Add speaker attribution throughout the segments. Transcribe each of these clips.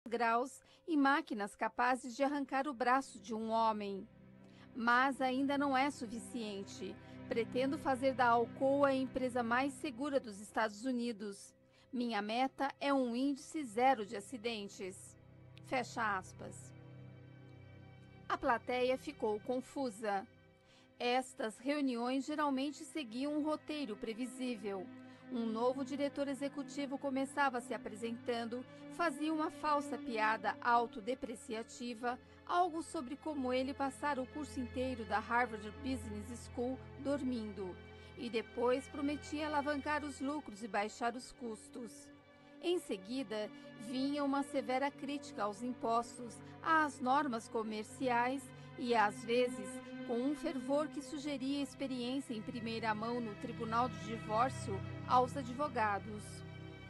Speaker 1: graus e máquinas capazes de arrancar o braço de um homem. Mas ainda não é suficiente. Pretendo fazer da Alcoa a empresa mais segura dos Estados Unidos. Minha meta é um índice zero de acidentes. Fecha aspas. A plateia ficou confusa. Estas reuniões geralmente seguiam um roteiro previsível. Um novo diretor executivo começava se apresentando, fazia uma falsa piada autodepreciativa, algo sobre como ele passara o curso inteiro da Harvard Business School dormindo, e depois prometia alavancar os lucros e baixar os custos. Em seguida, vinha uma severa crítica aos impostos, às normas comerciais e, às vezes, com um fervor que sugeria experiência em primeira mão no tribunal de divórcio aos advogados.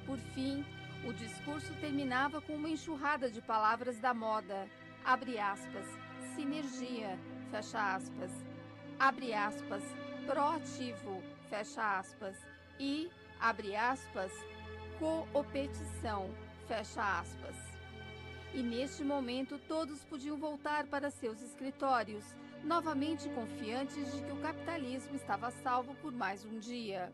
Speaker 1: Por fim, o discurso terminava com uma enxurrada de palavras da moda. Abre aspas, sinergia, fecha aspas. Abre aspas, proativo, fecha aspas. E, abre aspas, coopetição, fecha aspas. E neste momento todos podiam voltar para seus escritórios, novamente confiantes de que o capitalismo estava salvo por mais um dia.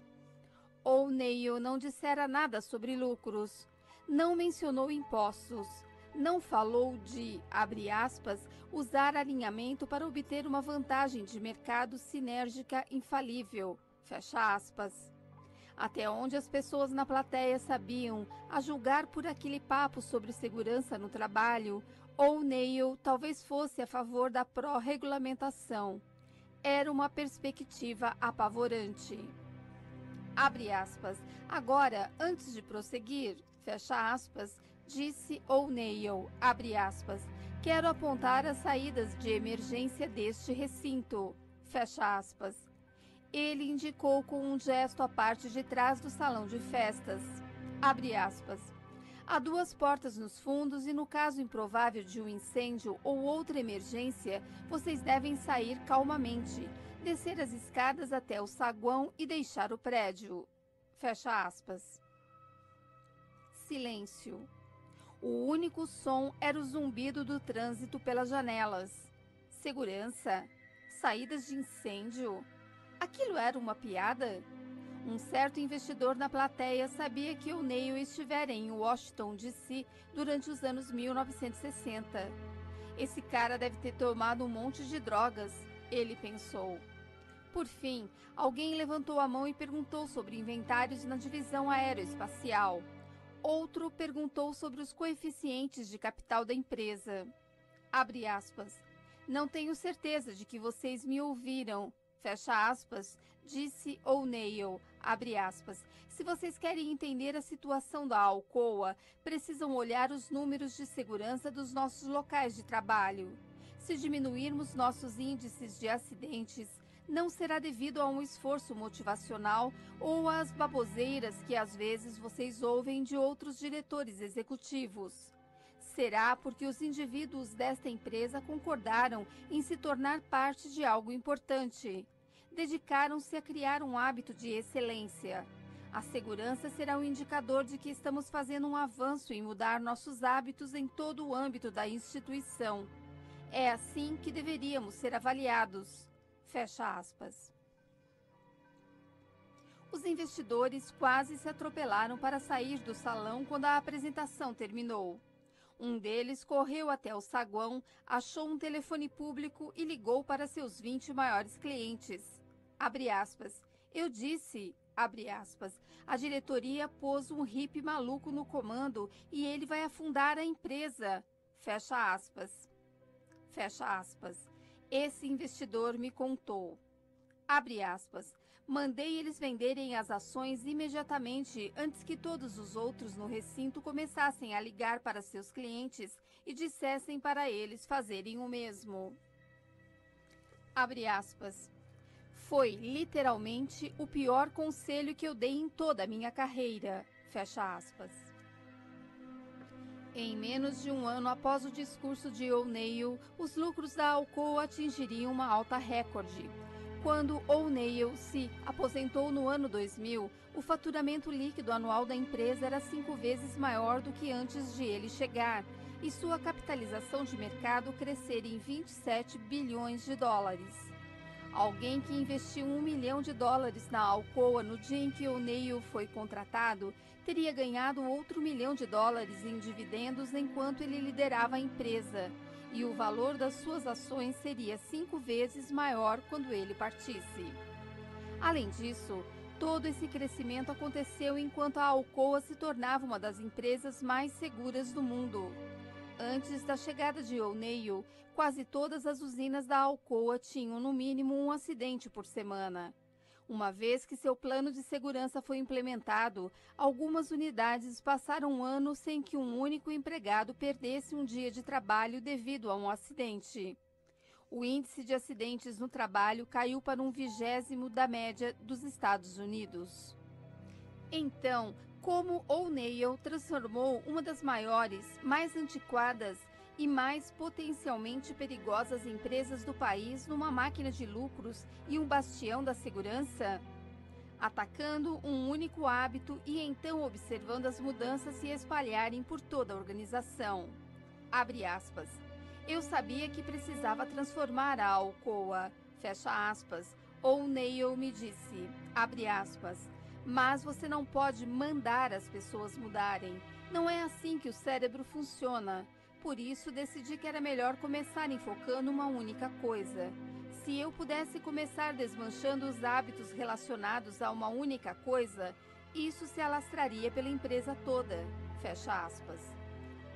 Speaker 1: O'Neill não dissera nada sobre lucros, não mencionou impostos, não falou de, abre aspas, usar alinhamento para obter uma vantagem de mercado sinérgica infalível, fecha aspas. Até onde as pessoas na plateia sabiam, a julgar por aquele papo sobre segurança no trabalho, O'Neill talvez fosse a favor da pró-regulamentação. Era uma perspectiva apavorante. Abre aspas. Agora, antes de prosseguir, fecha aspas, disse O'Neill, abre aspas, quero apontar as saídas de emergência deste recinto, fecha aspas. Ele indicou com um gesto a parte de trás do salão de festas. Abre aspas. Há duas portas nos fundos e no caso improvável de um incêndio ou outra emergência, vocês devem sair calmamente, descer as escadas até o saguão e deixar o prédio. Fecha aspas. Silêncio. O único som era o zumbido do trânsito pelas janelas. Segurança? Saídas de incêndio? Aquilo era uma piada? Um certo investidor na plateia sabia que O'Neill estivera em Washington, D.C. durante os anos 1960. Esse cara deve ter tomado um monte de drogas, ele pensou. Por fim, alguém levantou a mão e perguntou sobre inventários na divisão aeroespacial. Outro perguntou sobre os coeficientes de capital da empresa. Abre aspas. Não tenho certeza de que vocês me ouviram. Fecha aspas, disse O'Neill, abre aspas. Se vocês querem entender a situação da Alcoa, precisam olhar os números de segurança dos nossos locais de trabalho. Se diminuirmos nossos índices de acidentes, não será devido a um esforço motivacional ou às baboseiras que às vezes vocês ouvem de outros diretores executivos. Será porque os indivíduos desta empresa concordaram em se tornar parte de algo importante. Dedicaram-se a criar um hábito de excelência. A segurança será um indicador de que estamos fazendo um avanço em mudar nossos hábitos em todo o âmbito da instituição. É assim que deveríamos ser avaliados. Fecha aspas. Os investidores quase se atropelaram para sair do salão quando a apresentação terminou. Um deles correu até o saguão, achou um telefone público e ligou para seus 20 maiores clientes. Abre aspas. Eu disse, abre aspas, a diretoria pôs um hippie maluco no comando e ele vai afundar a empresa. Fecha aspas. Fecha aspas. Esse investidor me contou. Abre aspas. Mandei eles venderem as ações imediatamente antes que todos os outros no recinto começassem a ligar para seus clientes e dissessem para eles fazerem o mesmo. Abre aspas. Foi literalmente o pior conselho que eu dei em toda a minha carreira. Fecha aspas. Em menos de um ano após o discurso de O'Neill, os lucros da Alcoa atingiriam uma alta recorde. Quando O'Neill se aposentou no ano 2000, o faturamento líquido anual da empresa era 5 vezes maior do que antes de ele chegar, e sua capitalização de mercado crescer em 27 bilhões de dólares. Alguém que investiu $1 milhão na Alcoa no dia em que O'Neill foi contratado teria ganhado outro $1 milhão em dividendos enquanto ele liderava a empresa, e o valor das suas ações seria 5 vezes maior quando ele partisse. Além disso, todo esse crescimento aconteceu enquanto a Alcoa se tornava uma das empresas mais seguras do mundo. Antes da chegada de O'Neill, quase todas as usinas da Alcoa tinham no mínimo um acidente por semana. Uma vez que seu plano de segurança foi implementado, algumas unidades passaram um ano sem que um único empregado perdesse um dia de trabalho devido a um acidente. O índice de acidentes no trabalho caiu para 1/20 da média dos Estados Unidos. Então, como O'Neill transformou uma das maiores, mais antiquadas e mais potencialmente perigosas empresas do país numa máquina de lucros e um bastião da segurança? Atacando um único hábito e então observando as mudanças se espalharem por toda a organização. Abre aspas. Eu sabia que precisava transformar a Alcoa. Fecha aspas. O'Neill me disse. Abre aspas. Mas você não pode mandar as pessoas mudarem. Não é assim que o cérebro funciona. Por isso, decidi que era melhor começar enfocando uma única coisa. Se eu pudesse começar desmanchando os hábitos relacionados a uma única coisa, isso se alastraria pela empresa toda. Fecha aspas.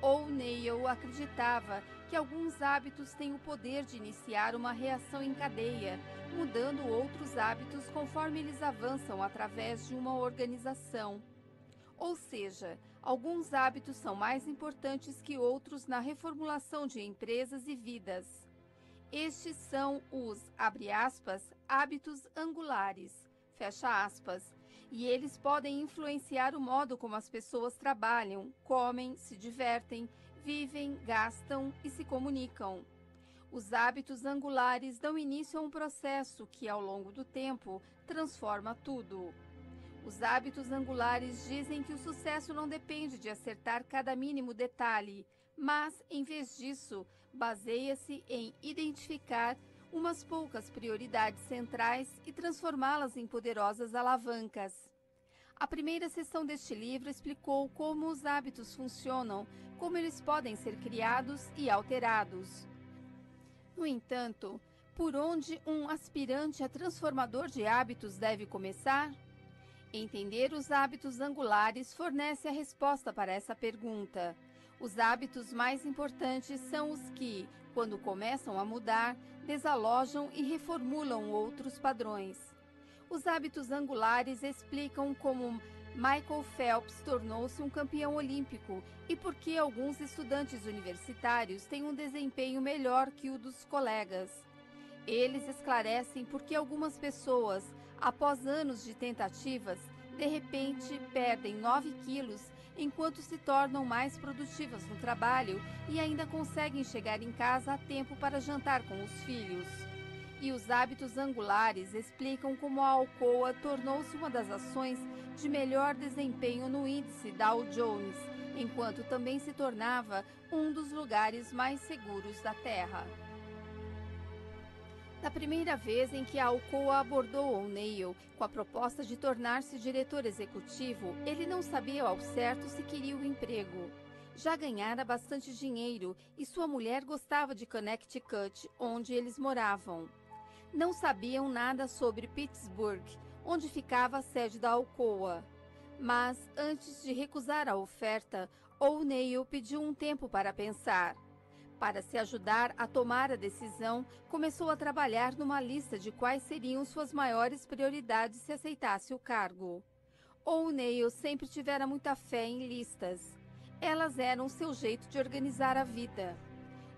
Speaker 1: O'Neill acreditava que alguns hábitos têm o poder de iniciar uma reação em cadeia, mudando outros hábitos conforme eles avançam através de uma organização. Ou seja, alguns hábitos são mais importantes que outros na reformulação de empresas e vidas. Estes são os, abre aspas, hábitos angulares, fecha aspas, e eles podem influenciar o modo como as pessoas trabalham, comem, se divertem, vivem, gastam e se comunicam. Os hábitos angulares dão início a um processo que, ao longo do tempo, transforma tudo. Os hábitos angulares dizem que o sucesso não depende de acertar cada mínimo detalhe, mas, em vez disso, baseia-se em identificar umas poucas prioridades centrais e transformá-las em poderosas alavancas. A primeira seção deste livro explicou como os hábitos funcionam, como eles podem ser criados e alterados. No entanto, por onde um aspirante a transformador de hábitos deve começar? Entender os hábitos angulares fornece a resposta para essa pergunta. Os hábitos mais importantes são os que, quando começam a mudar, desalojam e reformulam outros padrões. Os hábitos angulares explicam como Michael Phelps tornou-se um campeão olímpico e por que alguns estudantes universitários têm um desempenho melhor que o dos colegas. Eles esclarecem por que algumas pessoas, após anos de tentativas, de repente perdem 9 quilos enquanto se tornam mais produtivas no trabalho e ainda conseguem chegar em casa a tempo para jantar com os filhos. E os hábitos angulares explicam como a Alcoa tornou-se uma das ações de melhor desempenho no índice Dow Jones, enquanto também se tornava um dos lugares mais seguros da Terra. Da primeira vez em que a Alcoa abordou O'Neill com a proposta de tornar-se diretor executivo, ele não sabia ao certo se queria o emprego. Já ganhara bastante dinheiro e sua mulher gostava de Connecticut, onde eles moravam. Não sabiam nada sobre Pittsburgh, onde ficava a sede da Alcoa. Mas, antes de recusar a oferta, O'Neill pediu um tempo para pensar. Para se ajudar a tomar a decisão, começou a trabalhar numa lista de quais seriam suas maiores prioridades se aceitasse o cargo. O'Neill sempre tivera muita fé em listas. Elas eram seu jeito de organizar a vida.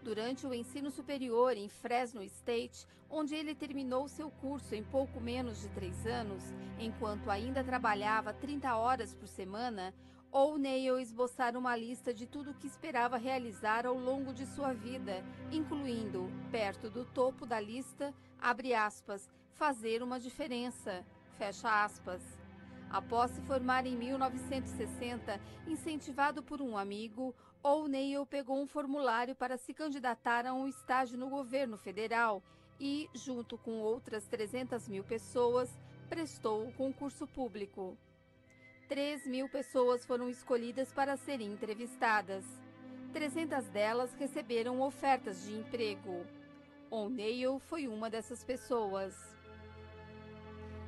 Speaker 1: Durante o ensino superior em Fresno State, onde ele terminou seu curso em pouco menos de 3 anos, enquanto ainda trabalhava 30 horas por semana, O'Neill esboçara uma lista de tudo o que esperava realizar ao longo de sua vida, incluindo, perto do topo da lista, abre aspas, fazer uma diferença, fecha aspas. Após se formar em 1960, incentivado por um amigo, O'Neill pegou um formulário para se candidatar a um estágio no governo federal e, junto com outras 300.000 pessoas, prestou o concurso público. 3.000 pessoas foram escolhidas para serem entrevistadas. 300 delas receberam ofertas de emprego. O'Neill foi uma dessas pessoas.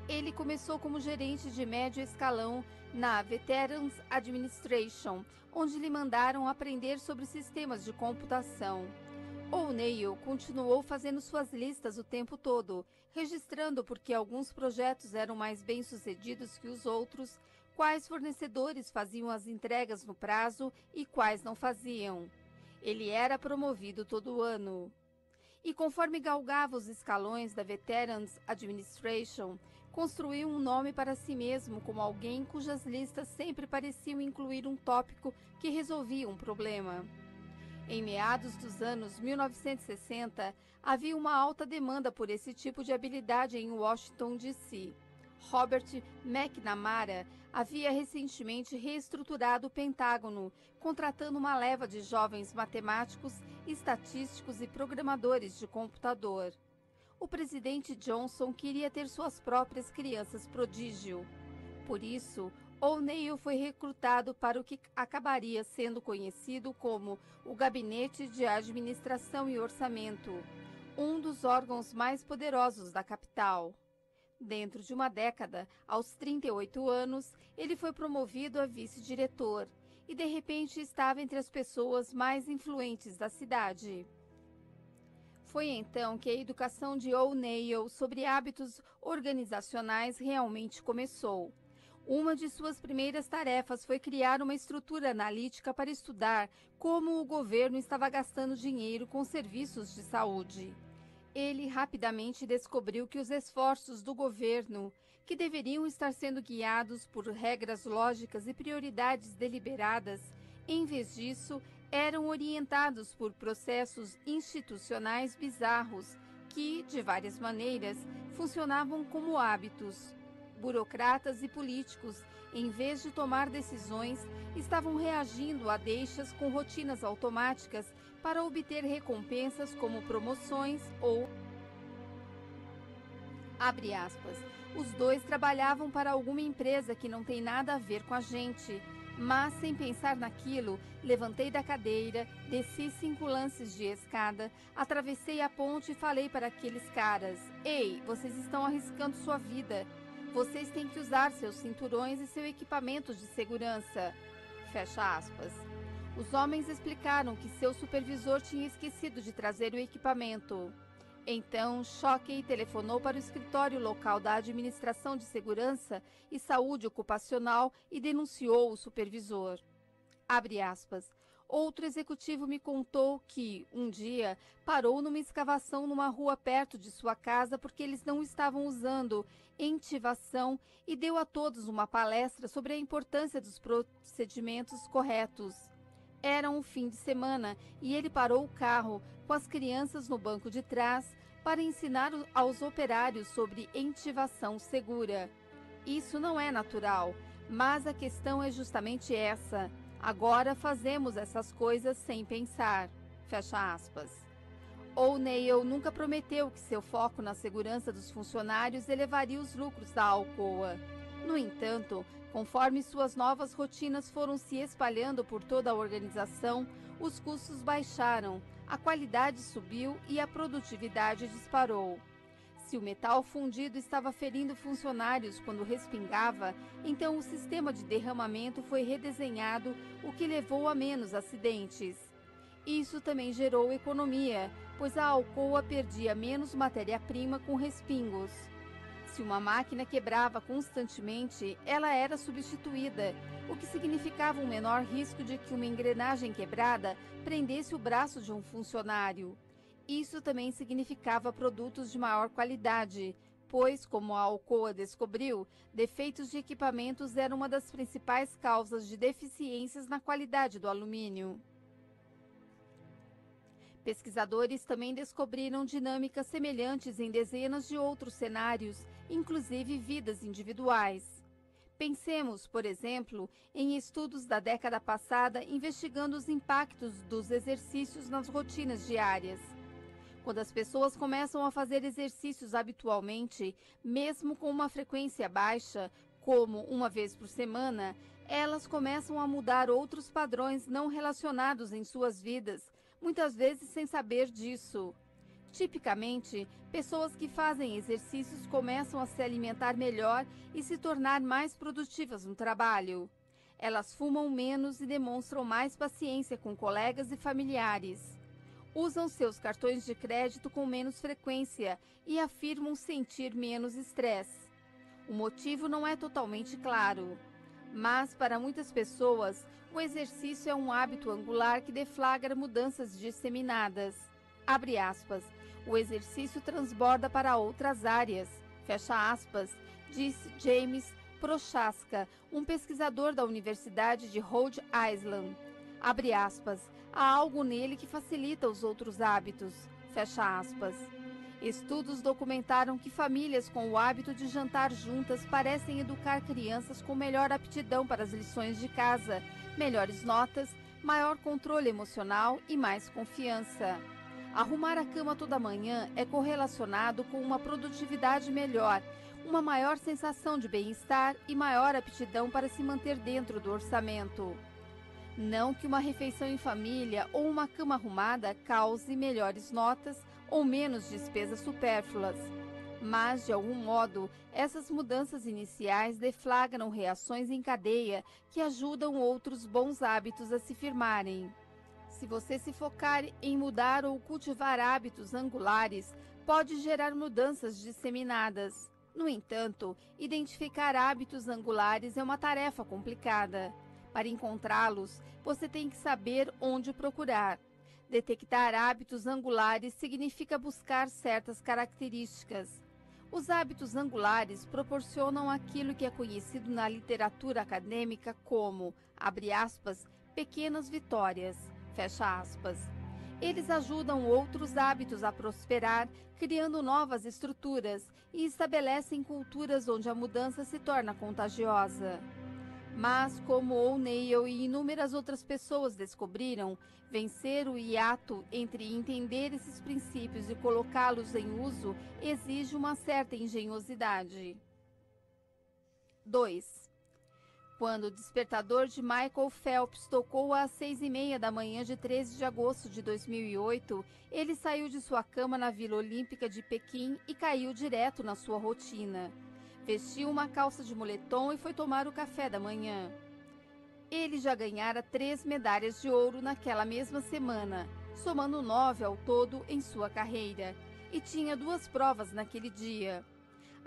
Speaker 1: Ele começou como gerente de médio escalão na Veterans Administration, onde lhe mandaram aprender sobre sistemas de computação. O'Neill continuou fazendo suas listas o tempo todo, registrando porque alguns projetos eram mais bem-sucedidos que os outros, quais fornecedores faziam as entregas no prazo e quais não faziam. Ele era promovido todo ano. E conforme galgava os escalões da Veterans Administration, construiu um nome para si mesmo como alguém cujas listas sempre pareciam incluir um tópico que resolvia um problema. Em meados dos anos 1960, havia uma alta demanda por esse tipo de habilidade em Washington, D.C. Robert McNamara havia recentemente reestruturado o Pentágono, contratando uma leva de jovens matemáticos, estatísticos e programadores de computador. O presidente Johnson queria ter suas próprias crianças prodígio. Por isso, O'Neill foi recrutado para o que acabaria sendo conhecido como o Gabinete de Administração e Orçamento, um dos órgãos mais poderosos da capital. Dentro de uma década, aos 38 anos, ele foi promovido a vice-diretor e, de repente, estava entre as pessoas mais influentes da cidade. Foi então que a educação de O'Neill sobre hábitos organizacionais realmente começou. Uma de suas primeiras tarefas foi criar uma estrutura analítica para estudar como o governo estava gastando dinheiro com serviços de saúde. Ele rapidamente descobriu que os esforços do governo, que deveriam estar sendo guiados por regras lógicas e prioridades deliberadas, em vez disso, eram orientados por processos institucionais bizarros que, de várias maneiras, funcionavam como hábitos. Burocratas e políticos, em vez de tomar decisões, estavam reagindo a deixas com rotinas automáticas para obter recompensas como promoções ou... Abre aspas. Os dois trabalhavam para alguma empresa que não tem nada a ver com a gente. Mas, sem pensar naquilo, levantei da cadeira, desci 5 lances de escada, atravessei a ponte e falei para aqueles caras: "Ei, vocês estão arriscando sua vida. Vocês têm que usar seus cinturões e seu equipamento de segurança." Fecha aspas. Os homens explicaram que seu supervisor tinha esquecido de trazer o equipamento. Então, Shockey telefonou para o escritório local da Administração de Segurança e Saúde Ocupacional e denunciou o supervisor. Abre aspas. Outro executivo me contou que, um dia, parou numa escavação numa rua perto de sua casa porque eles não estavam usando entivação e deu a todos uma palestra sobre a importância dos procedimentos corretos. Era um fim de semana e ele parou o carro com as crianças no banco de trás para ensinar aos operários sobre entivação segura. Isso não é natural, mas a questão é justamente essa. Agora fazemos essas coisas sem pensar. Fecha aspas. O'Neill nunca prometeu que seu foco na segurança dos funcionários elevaria os lucros da Alcoa. No entanto, conforme suas novas rotinas foram se espalhando por toda a organização, os custos baixaram, a qualidade subiu e a produtividade disparou. Se o metal fundido estava ferindo funcionários quando respingava, então o sistema de derramamento foi redesenhado, o que levou a menos acidentes. Isso também gerou economia, pois a Alcoa perdia menos matéria-prima com respingos. Se uma máquina quebrava constantemente, ela era substituída, o que significava um menor risco de que uma engrenagem quebrada prendesse o braço de um funcionário. Isso também significava produtos de maior qualidade, pois, como a Alcoa descobriu, defeitos de equipamentos eram uma das principais causas de deficiências na qualidade do alumínio. Pesquisadores também descobriram dinâmicas semelhantes em dezenas de outros cenários, inclusive vidas individuais. Pensemos, por exemplo, em estudos da década passada investigando os impactos dos exercícios nas rotinas diárias. Quando as pessoas começam a fazer exercícios habitualmente, mesmo com uma frequência baixa, como uma vez por semana, elas começam a mudar outros padrões não relacionados em suas vidas, muitas vezes sem saber disso. Tipicamente, pessoas que fazem exercícios começam a se alimentar melhor e se tornar mais produtivas no trabalho. Elas fumam menos e demonstram mais paciência com colegas e familiares. Usam seus cartões de crédito com menos frequência e afirmam sentir menos estresse. O motivo não é totalmente claro, mas para muitas pessoas, o exercício é um hábito angular que deflagra mudanças disseminadas. Abre aspas. O exercício transborda para outras áreas, fecha aspas, disse James Prochaska, um pesquisador da Universidade de Rhode Island. Abre aspas, há algo nele que facilita os outros hábitos, fecha aspas. Estudos documentaram que famílias com o hábito de jantar juntas parecem educar crianças com melhor aptidão para as lições de casa, melhores notas, maior controle emocional e mais confiança. Arrumar a cama toda manhã é correlacionado com uma produtividade melhor, uma maior sensação de bem-estar e maior aptidão para se manter dentro do orçamento. Não que uma refeição em família ou uma cama arrumada cause melhores notas ou menos despesas supérfluas. Mas, de algum modo, essas mudanças iniciais deflagram reações em cadeia que ajudam outros bons hábitos a se firmarem. Se você se focar em mudar ou cultivar hábitos angulares, pode gerar mudanças disseminadas. No entanto, identificar hábitos angulares é uma tarefa complicada. Para encontrá-los, você tem que saber onde procurar. Detectar hábitos angulares significa buscar certas características. Os hábitos angulares proporcionam aquilo que é conhecido na literatura acadêmica como, abre aspas, pequenas vitórias. Fecha aspas. Eles ajudam outros hábitos a prosperar, criando novas estruturas e estabelecem culturas onde a mudança se torna contagiosa. Mas, como O'Neill e inúmeras outras pessoas descobriram, vencer o hiato entre entender esses princípios e colocá-los em uso exige uma certa engenhosidade. 2. Quando o despertador de Michael Phelps tocou às 6h30 da manhã de 13 de agosto de 2008, ele saiu de sua cama na Vila Olímpica de Pequim e caiu direto na sua rotina. Vestiu uma calça de moletom e foi tomar o café da manhã. Ele já ganhara 3 medalhas de ouro naquela mesma semana, somando 9 ao todo em sua carreira, e tinha 2 provas naquele dia.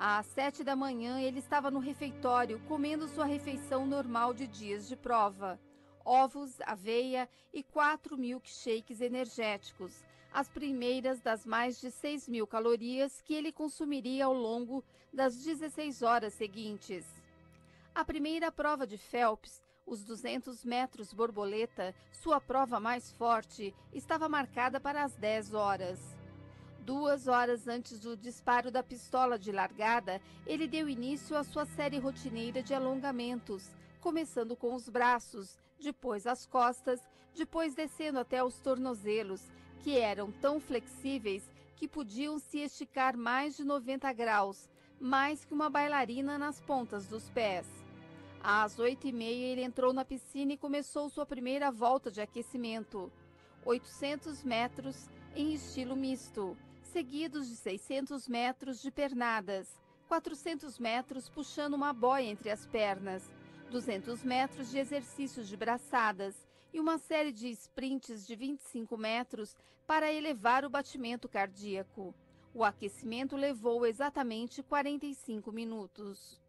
Speaker 1: Às 7 da manhã, ele estava no refeitório comendo sua refeição normal de dias de prova. Ovos, aveia e 4 milkshakes energéticos, as primeiras das mais de 6.000 calorias que ele consumiria ao longo das 16 horas seguintes. A primeira prova de Phelps, os 200 metros borboleta, sua prova mais forte, estava marcada para as 10 horas. 2 horas antes do disparo da pistola de largada, ele deu início à sua série rotineira de alongamentos, começando com os braços, depois as costas, depois descendo até os tornozelos, que eram tão flexíveis que podiam se esticar mais de 90 graus, mais que uma bailarina nas pontas dos pés. Às 8h30, ele entrou na piscina e começou sua primeira volta de aquecimento. 800 metros em estilo misto, seguidos de 600 metros de pernadas, 400 metros puxando uma boia entre as pernas, 200 metros de exercícios de braçadas e uma série de sprints de 25 metros para elevar o batimento cardíaco. O aquecimento levou exatamente 45 minutos.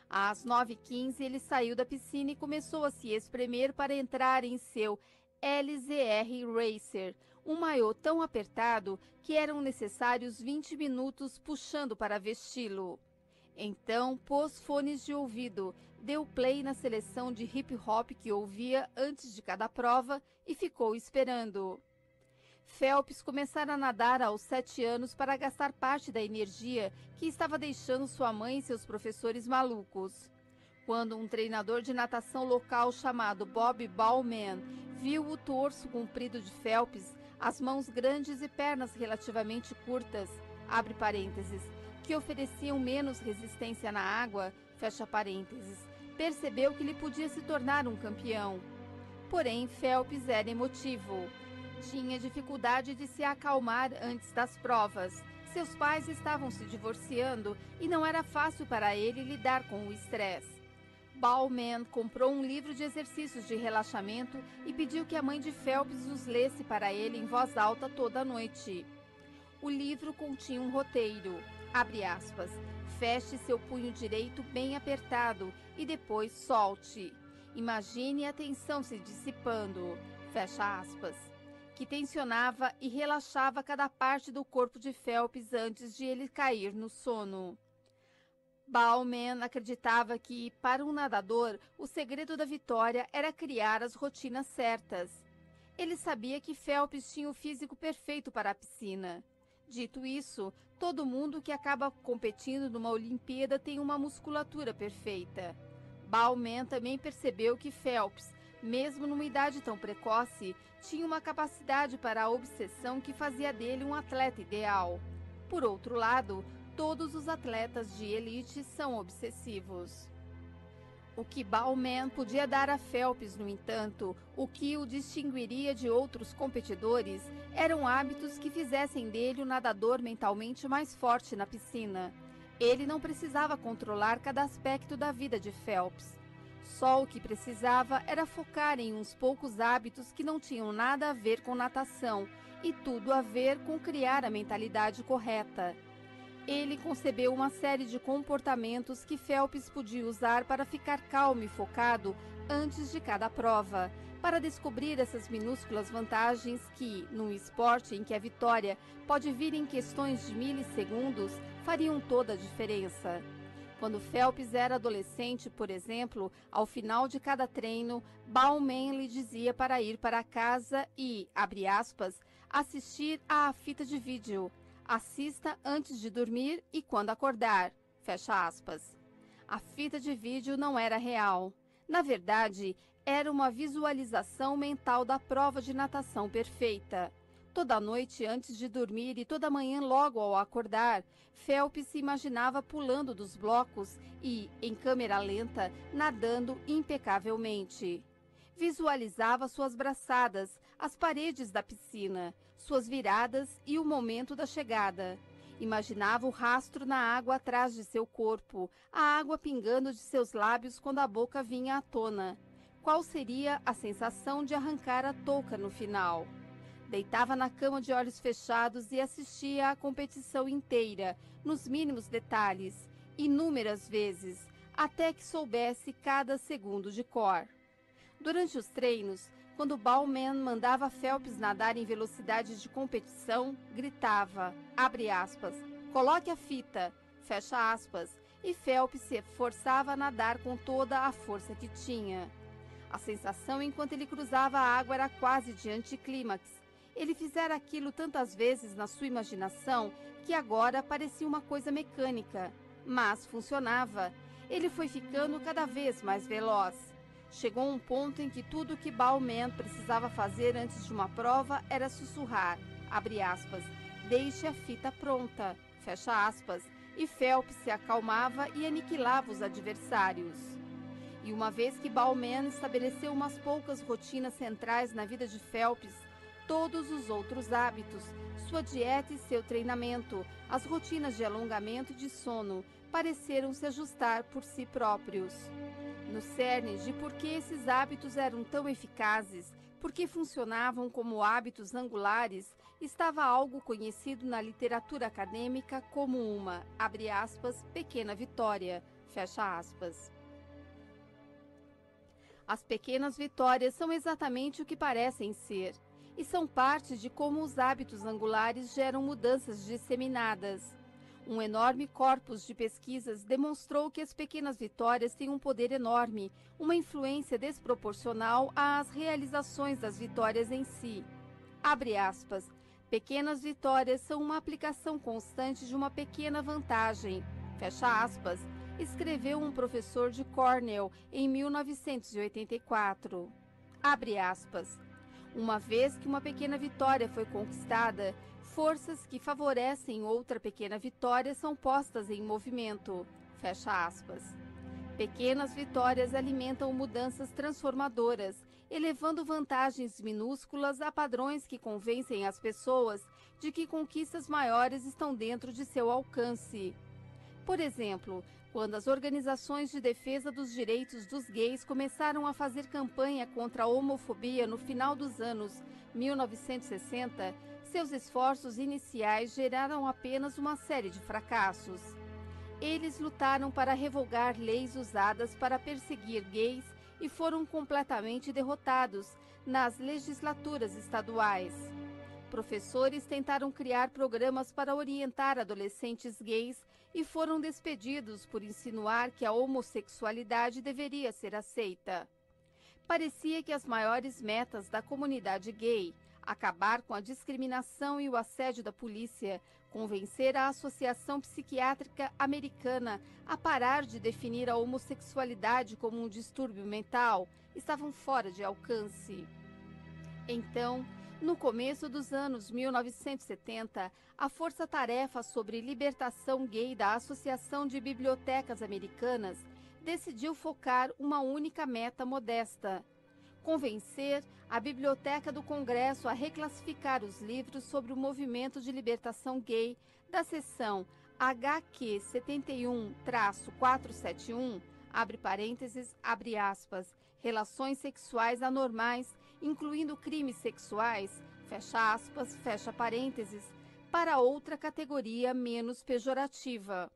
Speaker 1: Às 9h15, ele saiu da piscina e começou a se espremer para entrar em seu LZR Racer, um maiô tão apertado que eram necessários 20 minutos puxando para vesti-lo. Então, pôs fones de ouvido, deu play na seleção de hip-hop que ouvia antes de cada prova e ficou esperando. Phelps começara a nadar aos 7 anos para gastar parte da energia que estava deixando sua mãe e seus professores malucos. Quando um treinador de natação local chamado Bob Bowman viu o torso comprido de Phelps, as mãos grandes e pernas relativamente curtas, abre parênteses, que ofereciam menos resistência na água, fecha parênteses, percebeu que ele podia se tornar um campeão. Porém, Phelps era emotivo. Tinha dificuldade de se acalmar antes das provas. Seus pais estavam se divorciando e não era fácil para ele lidar com o estresse. Bowman comprou um livro de exercícios de relaxamento e pediu que a mãe de Phelps os lesse para ele em voz alta toda a noite. O livro continha um roteiro, abre aspas, feche seu punho direito bem apertado e depois solte. Imagine a tensão se dissipando, fecha aspas, que tensionava e relaxava cada parte do corpo de Phelps antes de ele cair no sono. Bowman acreditava que, para um nadador, o segredo da vitória era criar as rotinas certas. Ele sabia que Phelps tinha o físico perfeito para a piscina. Dito isso, todo mundo que acaba competindo numa Olimpíada tem uma musculatura perfeita. Bowman também percebeu que Phelps, mesmo numa idade tão precoce, tinha uma capacidade para a obsessão que fazia dele um atleta ideal. Por outro lado, todos os atletas de elite são obsessivos. O que Bowman podia dar a Phelps, no entanto, o que o distinguiria de outros competidores, eram hábitos que fizessem dele o nadador mentalmente mais forte na piscina. Ele não precisava controlar cada aspecto da vida de Phelps. Só o que precisava era focar em uns poucos hábitos que não tinham nada a ver com natação e tudo a ver com criar a mentalidade correta. Ele concebeu uma série de comportamentos que Phelps podia usar para ficar calmo e focado antes de cada prova, para descobrir essas minúsculas vantagens que, num esporte em que a vitória pode vir em questões de milissegundos, fariam toda a diferença. Quando Phelps era adolescente, por exemplo, ao final de cada treino, Bowman lhe dizia para ir para casa e, abre aspas, assistir à fita de vídeo. Assista antes de dormir e quando acordar, fecha aspas. A fita de vídeo não era real. Na verdade, era uma visualização mental da prova de natação perfeita. Toda noite antes de dormir e toda manhã logo ao acordar, Phelps se imaginava pulando dos blocos e, em câmera lenta, nadando impecavelmente. Visualizava suas braçadas, as paredes da piscina, suas viradas e o momento da chegada. Imaginava o rastro na água atrás de seu corpo, a água pingando de seus lábios quando a boca vinha à tona. Qual seria a sensação de arrancar a touca no final? Deitava na cama de olhos fechados e assistia à competição inteira, nos mínimos detalhes, inúmeras vezes, até que soubesse cada segundo de cor. Durante os treinos, quando Bowman mandava Phelps nadar em velocidade de competição, gritava, abre aspas, coloque a fita, fecha aspas, e Phelps se forçava a nadar com toda a força que tinha. A sensação enquanto ele cruzava a água era quase de anticlímax. Ele fizera aquilo tantas vezes na sua imaginação que agora parecia uma coisa mecânica, mas funcionava. Ele foi ficando cada vez mais veloz. Chegou um ponto em que tudo o que Bowman precisava fazer antes de uma prova era sussurrar, abre aspas, deixe a fita pronta, fecha aspas, e Phelps se acalmava e aniquilava os adversários. E uma vez que Bowman estabeleceu umas poucas rotinas centrais na vida de Phelps, todos os outros hábitos, sua dieta e seu treinamento, as rotinas de alongamento e de sono, pareceram se ajustar por si próprios. No cerne de por que esses hábitos eram tão eficazes, por que funcionavam como hábitos angulares, estava algo conhecido na literatura acadêmica como uma, abre aspas, pequena vitória, fecha aspas. As pequenas vitórias são exatamente o que parecem ser, e são parte de como os hábitos angulares geram mudanças disseminadas. Um enorme corpus de pesquisas demonstrou que as pequenas vitórias têm um poder enorme, uma influência desproporcional às realizações das vitórias em si. Abre aspas, pequenas vitórias são uma aplicação constante de uma pequena vantagem, fecha aspas, escreveu um professor de Cornell em 1984. Abre aspas. Uma vez que uma pequena vitória foi conquistada, forças que favorecem outra pequena vitória são postas em movimento. Fecha aspas. Pequenas vitórias alimentam mudanças transformadoras, elevando vantagens minúsculas a padrões que convencem as pessoas de que conquistas maiores estão dentro de seu alcance. Por exemplo, quando as organizações de defesa dos direitos dos gays começaram a fazer campanha contra a homofobia no final dos anos 1960, seus esforços iniciais geraram apenas uma série de fracassos. Eles lutaram para revogar leis usadas para perseguir gays e foram completamente derrotados nas legislaturas estaduais. Professores tentaram criar programas para orientar adolescentes gays e foram despedidos por insinuar que a homossexualidade deveria ser aceita. Parecia que as maiores metas da comunidade gay, acabar com a discriminação e o assédio da polícia, convencer a Associação Psiquiátrica Americana a parar de definir a homossexualidade como um distúrbio mental, estavam fora de alcance. Então, no começo dos anos 1970, a Força-Tarefa sobre Libertação Gay da Associação de Bibliotecas Americanas decidiu focar uma única meta modesta: convencer a Biblioteca do Congresso a reclassificar os livros sobre o movimento de libertação gay da seção HQ 71-471, abre parênteses, abre aspas, relações sexuais anormais, incluindo crimes sexuais, fecha aspas, fecha parênteses, para outra categoria menos pejorativa.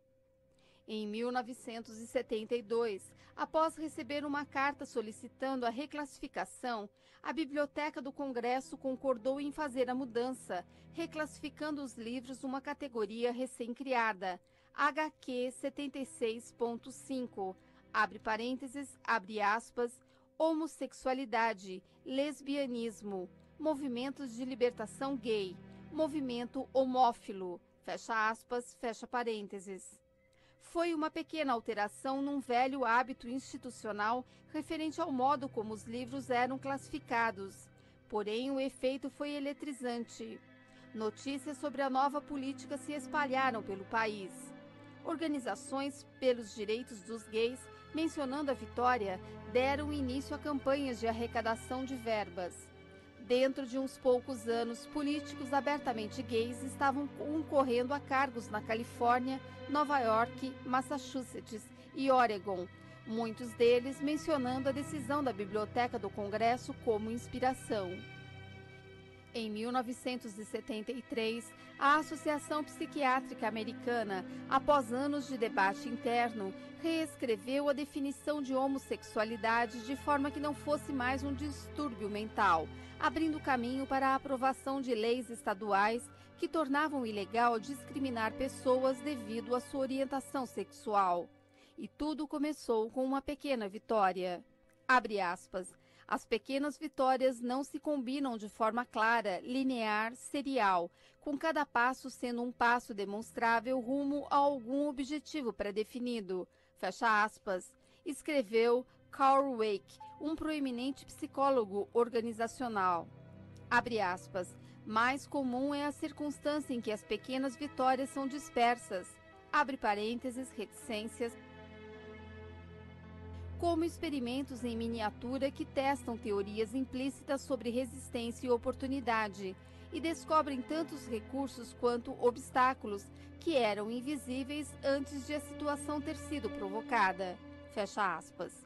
Speaker 1: Em 1972, após receber uma carta solicitando a reclassificação, a Biblioteca do Congresso concordou em fazer a mudança, reclassificando os livros numa categoria recém-criada, HQ 76.5, abre parênteses, abre aspas, homossexualidade, lesbianismo, movimentos de libertação gay, movimento homófilo, fecha aspas, fecha parênteses. Foi uma pequena alteração num velho hábito institucional referente ao modo como os livros eram classificados. Porém, o efeito foi eletrizante. Notícias sobre a nova política se espalharam pelo país. Organizações pelos direitos dos gays, mencionando a vitória, deram início a campanhas de arrecadação de verbas. Dentro de uns poucos anos, políticos abertamente gays estavam concorrendo a cargos na Califórnia, Nova York, Massachusetts e Oregon, muitos deles mencionando a decisão da Biblioteca do Congresso como inspiração. Em 1973, a Associação Psiquiátrica Americana, após anos de debate interno, reescreveu a definição de homossexualidade de forma que não fosse mais um distúrbio mental, abrindo caminho para a aprovação de leis estaduais que tornavam ilegal discriminar pessoas devido à sua orientação sexual. E tudo começou com uma pequena vitória. Abre aspas. As pequenas vitórias não se combinam de forma clara, linear, serial, com cada passo sendo um passo demonstrável rumo a algum objetivo pré-definido. Fecha aspas. Escreveu Carl Wake, um proeminente psicólogo organizacional. Abre aspas. Mais comum é a circunstância em que as pequenas vitórias são dispersas. Abre parênteses, reticências. Como experimentos em miniatura que testam teorias implícitas sobre resistência e oportunidade e descobrem tantos recursos quanto obstáculos que eram invisíveis antes de a situação ter sido provocada. Fecha aspas.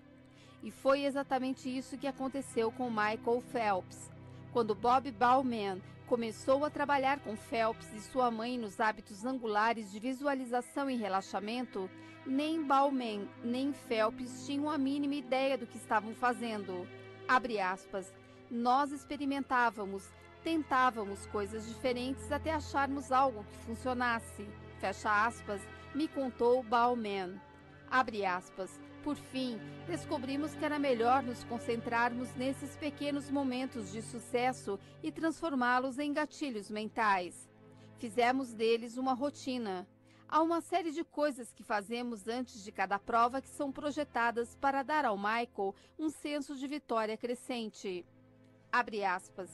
Speaker 1: E foi exatamente isso que aconteceu com Michael Phelps. Quando Bob Bauman começou a trabalhar com Phelps e sua mãe nos hábitos angulares de visualização e relaxamento, nem Bauman nem Phelps tinham a mínima ideia do que estavam fazendo. Abre aspas. Nós experimentávamos, tentávamos coisas diferentes até acharmos algo que funcionasse. Fecha aspas, me contou Bauman. Abre aspas. Por fim, descobrimos que era melhor nos concentrarmos nesses pequenos momentos de sucesso e transformá-los em gatilhos mentais. Fizemos deles uma rotina. Há uma série de coisas que fazemos antes de cada prova que são projetadas para dar ao Michael um senso de vitória crescente. Abre aspas.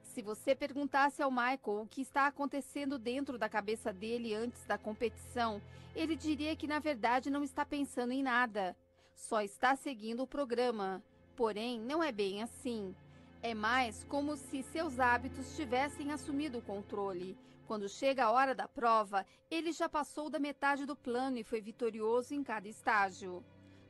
Speaker 1: Se você perguntasse ao Michael o que está acontecendo dentro da cabeça dele antes da competição, ele diria que na verdade não está pensando em nada. Só está seguindo o programa. Porém, não é bem assim. É mais como se seus hábitos tivessem assumido o controle. Quando chega a hora da prova, ele já passou da metade do plano e foi vitorioso em cada estágio.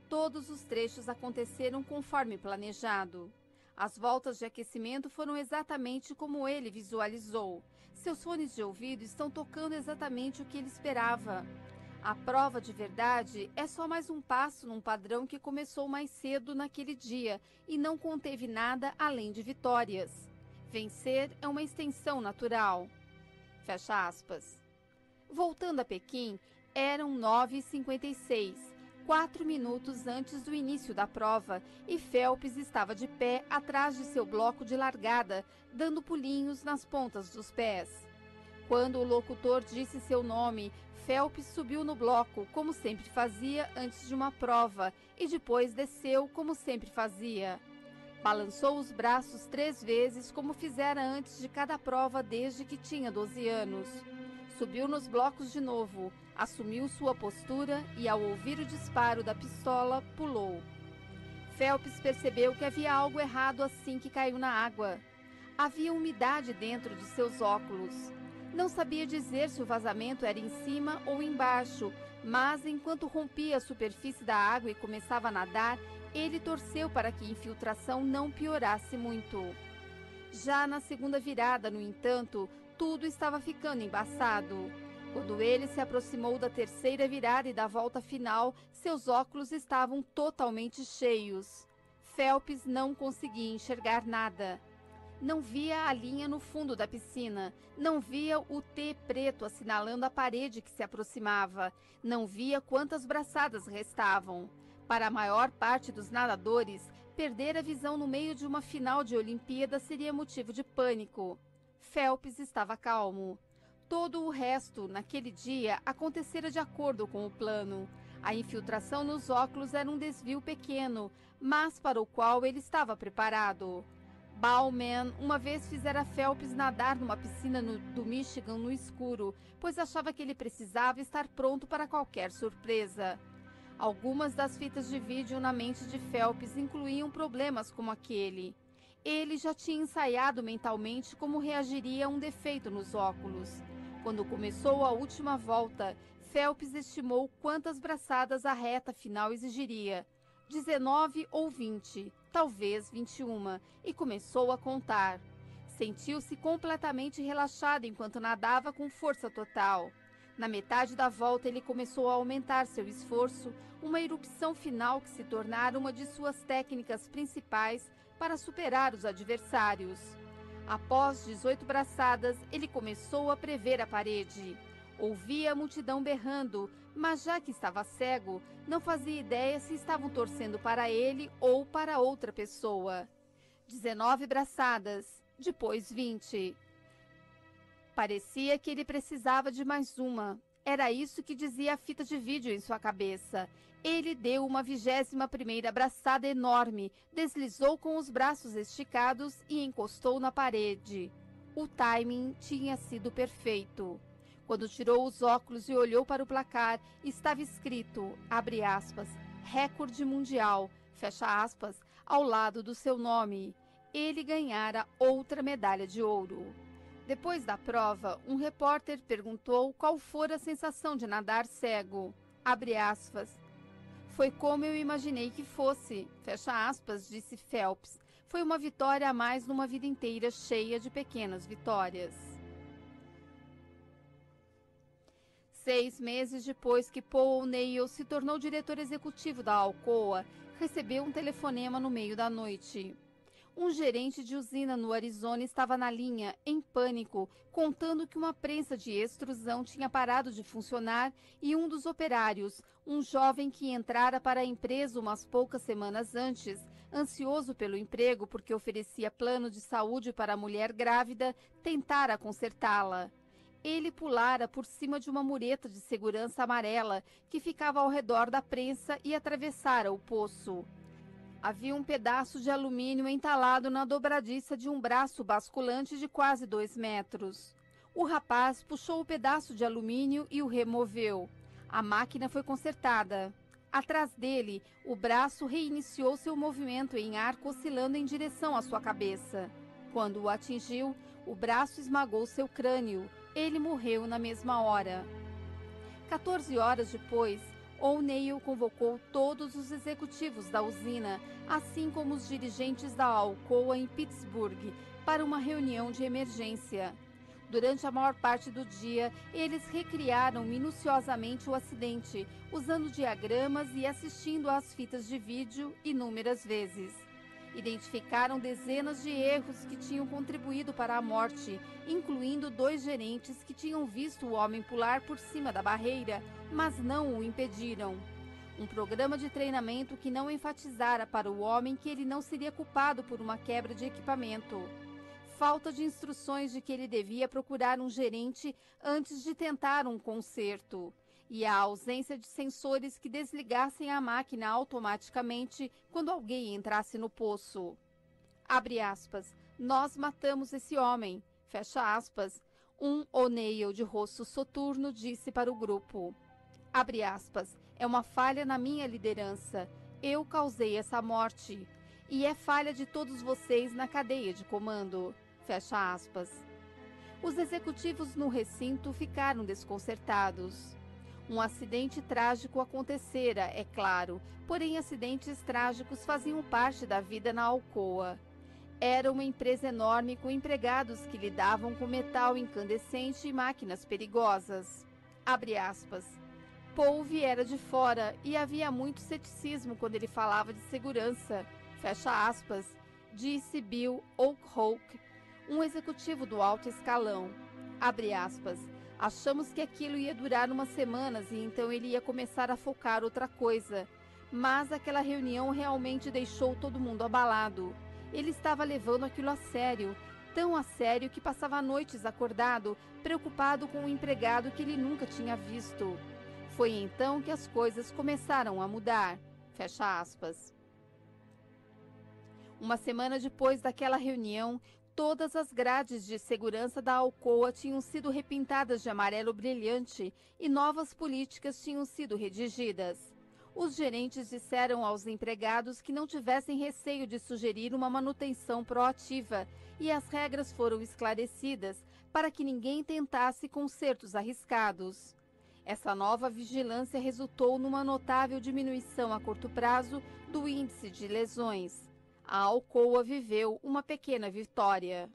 Speaker 1: Todos os trechos aconteceram conforme planejado. As voltas de aquecimento foram exatamente como ele visualizou. Seus fones de ouvido estão tocando exatamente o que ele esperava. A prova de verdade é só mais um passo num padrão que começou mais cedo naquele dia e não conteve nada além de vitórias. Vencer é uma extensão natural. Fecha aspas. Voltando a Pequim, eram 9h56, 4 minutos antes do início da prova, e Phelps estava de pé atrás de seu bloco de largada, dando pulinhos nas pontas dos pés. Quando o locutor disse seu nome, Phelps subiu no bloco, como sempre fazia antes de uma prova, e depois desceu, como sempre fazia. Balançou os braços 3 vezes, como fizera antes de cada prova desde que tinha 12 anos. Subiu nos blocos de novo, assumiu sua postura e, ao ouvir o disparo da pistola, pulou. Phelps percebeu que havia algo errado assim que caiu na água. Havia umidade dentro de seus óculos. Não sabia dizer se o vazamento era em cima ou embaixo, mas enquanto rompia a superfície da água e começava a nadar, ele torceu para que a infiltração não piorasse muito. Já na segunda virada, no entanto, tudo estava ficando embaçado. Quando ele se aproximou da terceira virada e da volta final, seus óculos estavam totalmente cheios. Phelps não conseguia enxergar nada. Não via a linha no fundo da piscina, não via o T preto assinalando a parede que se aproximava, não via quantas braçadas restavam. Para a maior parte dos nadadores, perder a visão no meio de uma final de Olimpíada seria motivo de pânico. Phelps estava calmo. Todo o resto, naquele dia, acontecera de acordo com o plano. A infiltração nos óculos era um desvio pequeno, mas para o qual ele estava preparado. Bowman uma vez fizera Phelps nadar numa piscina do Michigan no escuro, pois achava que ele precisava estar pronto para qualquer surpresa. Algumas das fitas de vídeo na mente de Phelps incluíam problemas como aquele. Ele já tinha ensaiado mentalmente como reagiria a um defeito nos óculos. Quando começou a última volta, Phelps estimou quantas braçadas a reta final exigiria. 19 ou 20, talvez 21, e começou a contar. Sentiu-se completamente relaxado enquanto nadava com força total. Na metade da volta, ele começou a aumentar seu esforço, uma erupção final que se tornara uma de suas técnicas principais para superar os adversários. Após 18 braçadas, ele começou a prever a parede. Ouvia a multidão berrando, mas já que estava cego, não fazia ideia se estavam torcendo para ele ou para outra pessoa. 19 braçadas, depois 20. Parecia que ele precisava de mais uma. Era isso que dizia a fita de vídeo em sua cabeça. Ele deu uma 21ª braçada enorme, deslizou com os braços esticados e encostou na parede. O timing tinha sido perfeito. Quando tirou os óculos e olhou para o placar, estava escrito, abre aspas, recorde mundial, fecha aspas, ao lado do seu nome. Ele ganhara outra medalha de ouro. Depois da prova, um repórter perguntou qual fora a sensação de nadar cego. Abre aspas. Foi como eu imaginei que fosse, fecha aspas, disse Phelps. Foi uma vitória a mais numa vida inteira cheia de pequenas vitórias. 6 meses depois que Paul O'Neill se tornou diretor executivo da Alcoa, recebeu um telefonema no meio da noite. Um gerente de usina no Arizona estava na linha, em pânico, contando que uma prensa de extrusão tinha parado de funcionar e um dos operários, um jovem que entrara para a empresa umas poucas semanas antes, ansioso pelo emprego porque oferecia plano de saúde para a mulher grávida, tentara consertá-la. ele pulara por cima de uma mureta de segurança amarela que ficava ao redor da prensa e atravessara o poço. Havia um pedaço de alumínio entalado na dobradiça de um braço basculante de quase 2 metros. O rapaz puxou o pedaço de alumínio e o removeu. A máquina foi consertada. Atrás dele, o braço reiniciou seu movimento em arco oscilando em direção à sua cabeça. Quando o atingiu, o braço esmagou seu crânio. Ele morreu na mesma hora. 14 horas depois, O'Neill convocou todos os executivos da usina, assim como os dirigentes da Alcoa em Pittsburgh, para uma reunião de emergência. Durante a maior parte do dia, eles recriaram minuciosamente o acidente, usando diagramas e assistindo às fitas de vídeo inúmeras vezes. Identificaram dezenas de erros que tinham contribuído para a morte, incluindo 2 gerentes que tinham visto o homem pular por cima da barreira, mas não o impediram. Um programa de treinamento que não enfatizara para o homem que ele não seria culpado por uma quebra de equipamento. Falta de instruções de que ele devia procurar um gerente antes de tentar um conserto. E a ausência de sensores que desligassem a máquina automaticamente quando alguém entrasse no poço. Abre aspas. Nós matamos esse homem. Fecha aspas. Um O'Neill de rosto soturno disse para o grupo. Abre aspas. É uma falha na minha liderança. Eu causei essa morte. E é falha de todos vocês na cadeia de comando. Fecha aspas. Os executivos no recinto ficaram desconcertados. Um acidente trágico acontecera, é claro, porém acidentes trágicos faziam parte da vida na Alcoa. Era uma empresa enorme com empregados que lidavam com metal incandescente e máquinas perigosas. Abre aspas. Paul viera de fora e havia muito ceticismo quando ele falava de segurança. Fecha aspas, disse Bill Oakhoke, um executivo do alto escalão. Abre aspas. Achamos que aquilo ia durar umas semanas e então ele ia começar a focar outra coisa. Mas aquela reunião realmente deixou todo mundo abalado. Ele estava levando aquilo a sério, tão a sério que passava noites acordado, preocupado com um empregado que ele nunca tinha visto. Foi então que as coisas começaram a mudar. Fecha aspas. Uma semana depois daquela reunião, todas as grades de segurança da Alcoa tinham sido repintadas de amarelo brilhante e novas políticas tinham sido redigidas. Os gerentes disseram aos empregados que não tivessem receio de sugerir uma manutenção proativa e as regras foram esclarecidas para que ninguém tentasse consertos arriscados. Essa nova vigilância resultou numa notável diminuição a curto prazo do índice de lesões. A Alcoa viveu uma pequena vitória.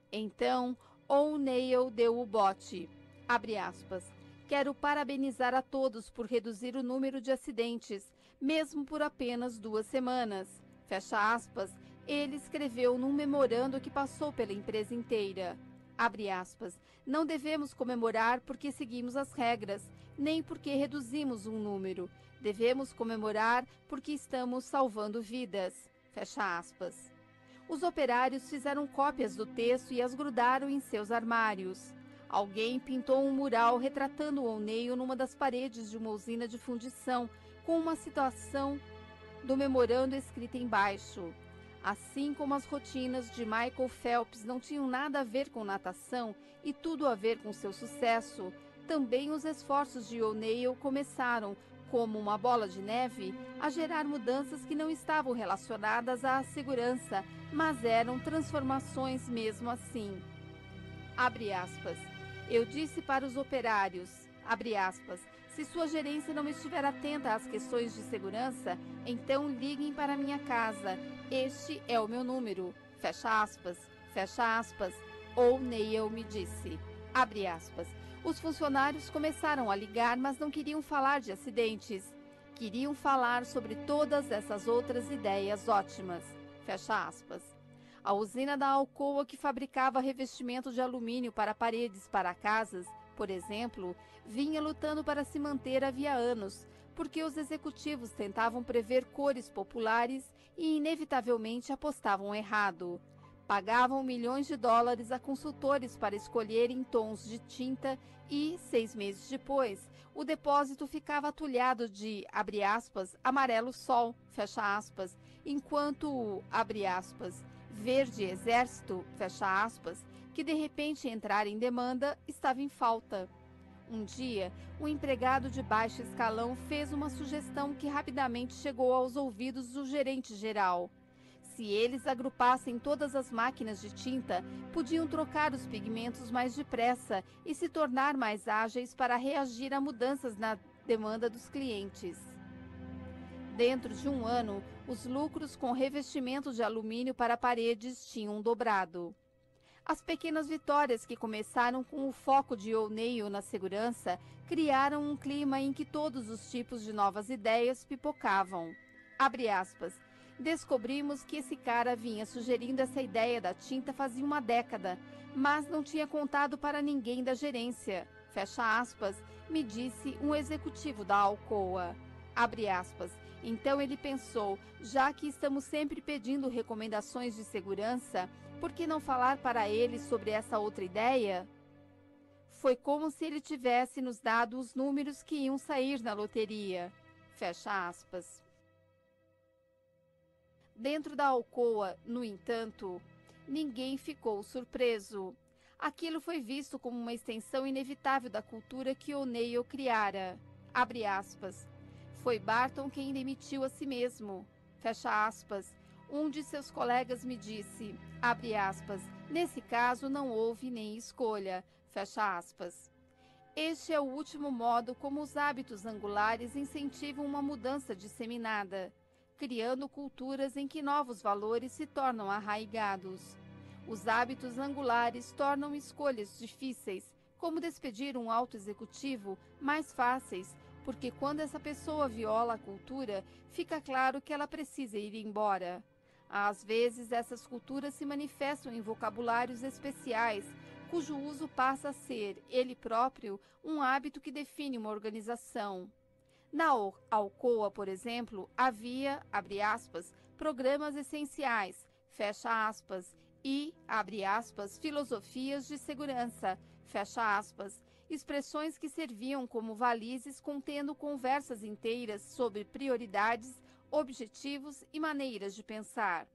Speaker 1: Então, O'Neill deu o bote. Abre aspas. Quero parabenizar a todos por reduzir o número de acidentes, mesmo por apenas 2 semanas. Fecha aspas. Ele escreveu num memorando que passou pela empresa inteira. Abre aspas. Não devemos comemorar porque seguimos as regras, nem porque reduzimos um número. Devemos comemorar porque estamos salvando vidas. Fecha aspas. Os operários fizeram cópias do texto e as grudaram em seus armários. Alguém pintou um mural retratando O'Neill numa das paredes de uma usina de fundição, com uma citação do memorando escrita embaixo. Assim como as rotinas de Michael Phelps não tinham nada a ver com natação e tudo a ver com seu sucesso, também os esforços de O'Neill começaram, como uma bola de neve, a gerar mudanças que não estavam relacionadas à segurança, mas eram transformações mesmo assim. Abre aspas. Eu disse para os operários, abre aspas, se sua gerência não estiver atenta às questões de segurança, então liguem para minha casa. Este é o meu número. Fecha aspas, O'Neill me disse. Abre aspas. Os funcionários começaram a ligar, mas não queriam falar de acidentes. Queriam falar sobre todas essas outras ideias ótimas. Fecha aspas. A usina da Alcoa, que fabricava revestimento de alumínio para paredes para casas, por exemplo, vinha lutando para se manter havia anos, porque os executivos tentavam prever cores populares e inevitavelmente apostavam errado. Pagavam milhões de dólares a consultores para escolherem tons de tinta e, 6 meses depois, o depósito ficava atulhado de, abre aspas, amarelo sol, fecha aspas, enquanto o, abre aspas, verde exército, fecha aspas, que de repente entrara em demanda, estava em falta. Um dia, um empregado de baixo escalão fez uma sugestão que rapidamente chegou aos ouvidos do gerente geral. Se eles agrupassem todas as máquinas de tinta, podiam trocar os pigmentos mais depressa e se tornar mais ágeis para reagir a mudanças na demanda dos clientes. Dentro de um ano, os lucros com revestimento de alumínio para paredes tinham dobrado. As pequenas vitórias que começaram com o foco de O'Neill na segurança criaram um clima em que todos os tipos de novas ideias pipocavam. Abre aspas. Descobrimos que esse cara vinha sugerindo essa ideia da tinta fazia uma década, mas não tinha contado para ninguém da gerência. Fecha aspas, me disse um executivo da Alcoa. Abre aspas. Então ele pensou, já que estamos sempre pedindo recomendações de segurança, por que não falar para ele sobre essa outra ideia? Foi como se ele tivesse nos dado os números que iam sair na loteria. Fecha aspas. Dentro da Alcoa, no entanto, ninguém ficou surpreso. Aquilo foi visto como uma extensão inevitável da cultura que O'Neill criara. Abre aspas. Foi Barton quem demitiu a si mesmo. Fecha aspas. Um de seus colegas me disse, abre aspas, nesse caso não houve nem escolha. Fecha aspas. Este é o último modo como os hábitos angulares incentivam uma mudança disseminada, criando culturas em que novos valores se tornam arraigados. Os hábitos angulares tornam escolhas difíceis, como despedir um alto executivo, mais fáceis, porque quando essa pessoa viola a cultura, fica claro que ela precisa ir embora. Às vezes, essas culturas se manifestam em vocabulários especiais, cujo uso passa a ser, ele próprio, um hábito que define uma organização. Na Alcoa, por exemplo, havia, abre aspas, programas essenciais, fecha aspas, e, abre aspas, filosofias de segurança, fecha aspas, expressões que serviam como valizes contendo conversas inteiras sobre prioridades, objetivos e maneiras de pensar.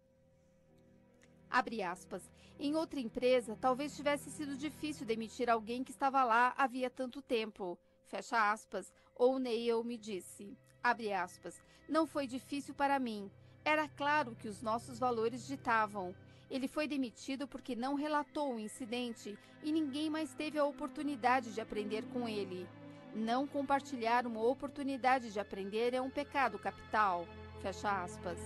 Speaker 1: Abre aspas. Em outra empresa, talvez tivesse sido difícil demitir alguém que estava lá havia tanto tempo. Fecha aspas. O'Neill me disse. Abre aspas. Não foi difícil para mim. Era claro que os nossos valores ditavam. Ele foi demitido porque não relatou o incidente e ninguém mais teve a oportunidade de aprender com ele. Não compartilhar uma oportunidade de aprender é um pecado capital. Fecha aspas.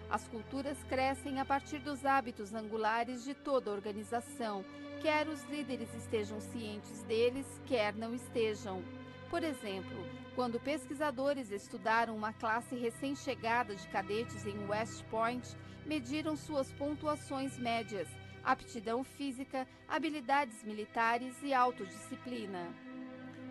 Speaker 1: As culturas crescem a partir dos hábitos angulares de toda a organização, quer os líderes estejam cientes deles, quer não estejam. Por exemplo, quando pesquisadores estudaram uma classe recém-chegada de cadetes em West Point, mediram suas pontuações médias, aptidão física, habilidades militares e autodisciplina.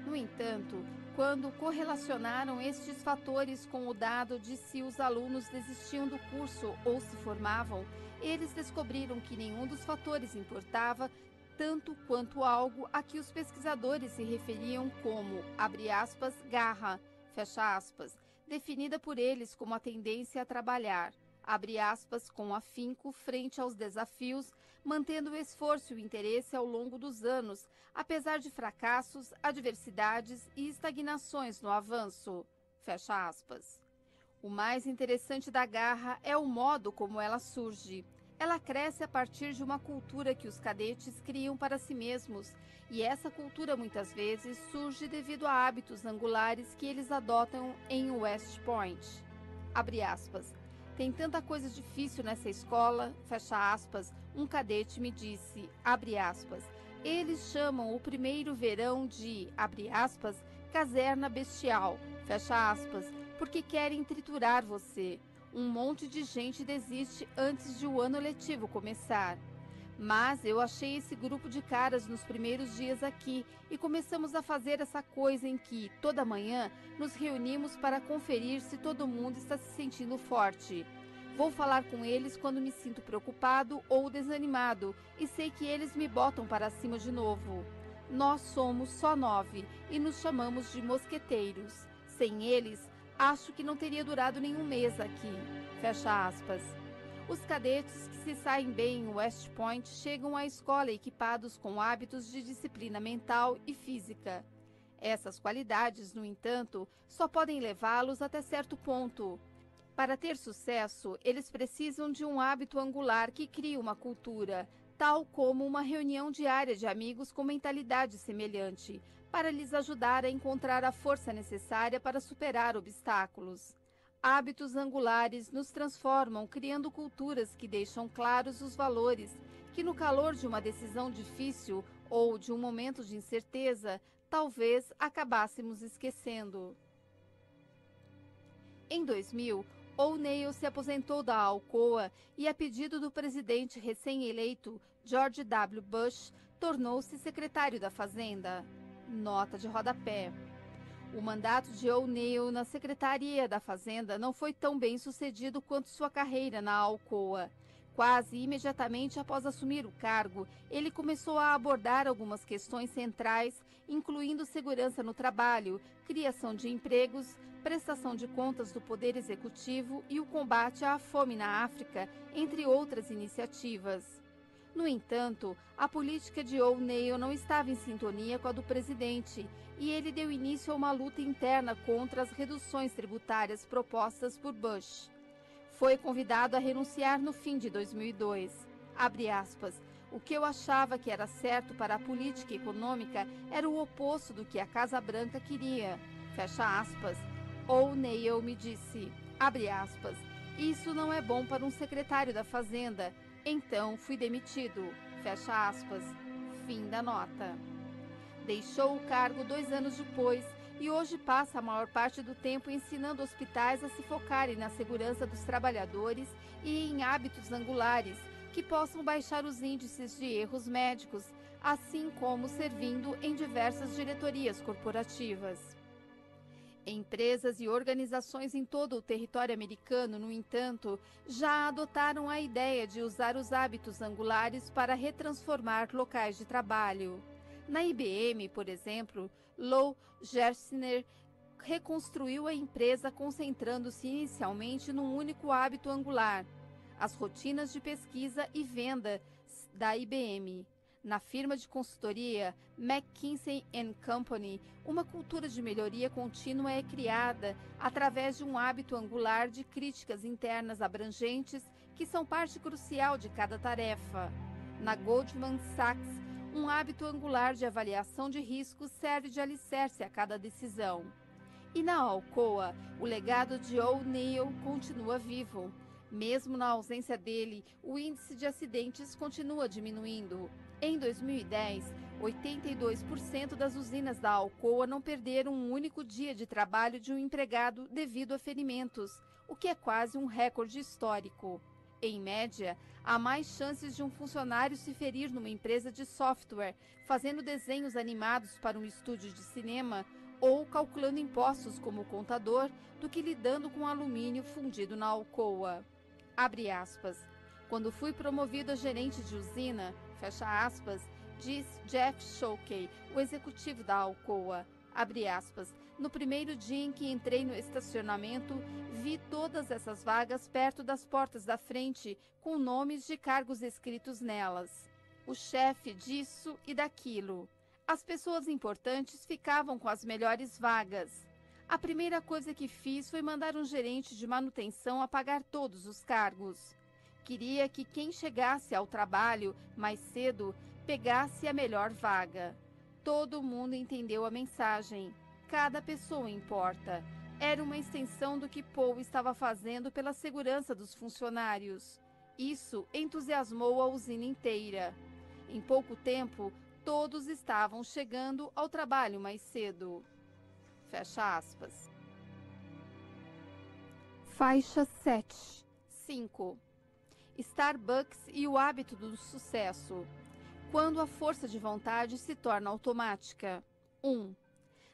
Speaker 1: No entanto, quando correlacionaram estes fatores com o dado de se os alunos desistiam do curso ou se formavam, eles descobriram que nenhum dos fatores importava tanto quanto algo a que os pesquisadores se referiam como, abre aspas, garra, fecha aspas, definida por eles como a tendência a trabalhar, abre aspas, com afinco frente aos desafios, mantendo o esforço e o interesse ao longo dos anos, apesar de fracassos, adversidades e estagnações no avanço. Fecha aspas. O mais interessante da garra é o modo como ela surge. Ela cresce a partir de uma cultura que os cadetes criam para si mesmos, e essa cultura muitas vezes surge devido a hábitos angulares que eles adotam em West Point. Abre aspas. Tem tanta coisa difícil nessa escola, fecha aspas, um cadete me disse, abre aspas, eles chamam o primeiro verão de, abre aspas, caserna bestial, fecha aspas, porque querem triturar você. Um monte de gente desiste antes de o ano letivo começar. Mas eu achei esse grupo de caras nos primeiros dias aqui e começamos a fazer essa coisa em que, toda manhã, nos reunimos para conferir se todo mundo está se sentindo forte. Vou falar com eles quando me sinto preocupado ou desanimado e sei que eles me botam para cima de novo. Nós somos só 9 e nos chamamos de mosqueteiros. Sem eles, acho que não teria durado nenhum mês aqui. Fecha aspas. Os cadetes que se saem bem em West Point chegam à escola equipados com hábitos de disciplina mental e física. Essas qualidades, no entanto, só podem levá-los até certo ponto. Para ter sucesso, eles precisam de um hábito angular que crie uma cultura, tal como uma reunião diária de amigos com mentalidade semelhante, para lhes ajudar a encontrar a força necessária para superar obstáculos. Hábitos angulares nos transformam, criando culturas que deixam claros os valores, que no calor de uma decisão difícil ou de um momento de incerteza, talvez acabássemos esquecendo. Em 2000, O'Neill se aposentou da Alcoa e, a pedido do presidente recém-eleito George W. Bush, tornou-se secretário da Fazenda. Nota de rodapé. O mandato de O'Neill na Secretaria da Fazenda não foi tão bem sucedido quanto sua carreira na Alcoa. Quase imediatamente após assumir o cargo, ele começou a abordar algumas questões centrais, incluindo segurança no trabalho, criação de empregos, prestação de contas do Poder Executivo e o combate à fome na África, entre outras iniciativas. No entanto, a política de O'Neill não estava em sintonia com a do presidente, e ele deu início a uma luta interna contra as reduções tributárias propostas por Bush. Foi convidado a renunciar no fim de 2002. Abre aspas. O que eu achava que era certo para a política econômica era o oposto do que a Casa Branca queria. Fecha aspas. O'Neill me disse, abre aspas, isso não é bom para um secretário da Fazenda, então fui demitido. Fecha aspas. Fim da nota. Deixou o cargo 2 anos depois e hoje passa a maior parte do tempo ensinando hospitais a se focarem na segurança dos trabalhadores e em hábitos angulares que possam baixar os índices de erros médicos, assim como servindo em diversas diretorias corporativas. Empresas e organizações em todo o território americano, no entanto, já adotaram a ideia de usar os hábitos angulares para retransformar locais de trabalho. Na IBM, por exemplo, Lou Gerstner reconstruiu a empresa concentrando-se inicialmente num único hábito angular, as rotinas de pesquisa e venda da IBM. Na firma de consultoria McKinsey & Company, uma cultura de melhoria contínua é criada através de um hábito angular de críticas internas abrangentes que são parte crucial de cada tarefa. Na Goldman Sachs, um hábito angular de avaliação de riscos serve de alicerce a cada decisão. E na Alcoa, o legado de O'Neill continua vivo. Mesmo na ausência dele, o índice de acidentes continua diminuindo. Em 2010, 82% das usinas da Alcoa não perderam um único dia de trabalho de um empregado devido a ferimentos, o que é quase um recorde histórico. Em média, há mais chances de um funcionário se ferir numa empresa de software, fazendo desenhos animados para um estúdio de cinema ou calculando impostos como contador, do que lidando com alumínio fundido na Alcoa. Abre aspas. Quando fui promovido a gerente de usina, fecha aspas, diz Jeff Shokey, o executivo da Alcoa, abre aspas, no primeiro dia em que entrei no estacionamento, vi todas essas vagas perto das portas da frente, com nomes de cargos escritos nelas. O chefe disso e daquilo. As pessoas importantes ficavam com as melhores vagas. A primeira coisa que fiz foi mandar um gerente de manutenção apagar todos os cargos. Queria que quem chegasse ao trabalho mais cedo pegasse a melhor vaga. Todo mundo entendeu a mensagem. Cada pessoa importa. Era uma extensão do que Paul estava fazendo pela segurança dos funcionários. Isso entusiasmou a usina inteira. Em pouco tempo, todos estavam chegando ao trabalho mais cedo. Fecha aspas. Faixa 7. 5. Starbucks e o hábito do sucesso. Quando a força de vontade se torna automática. 1.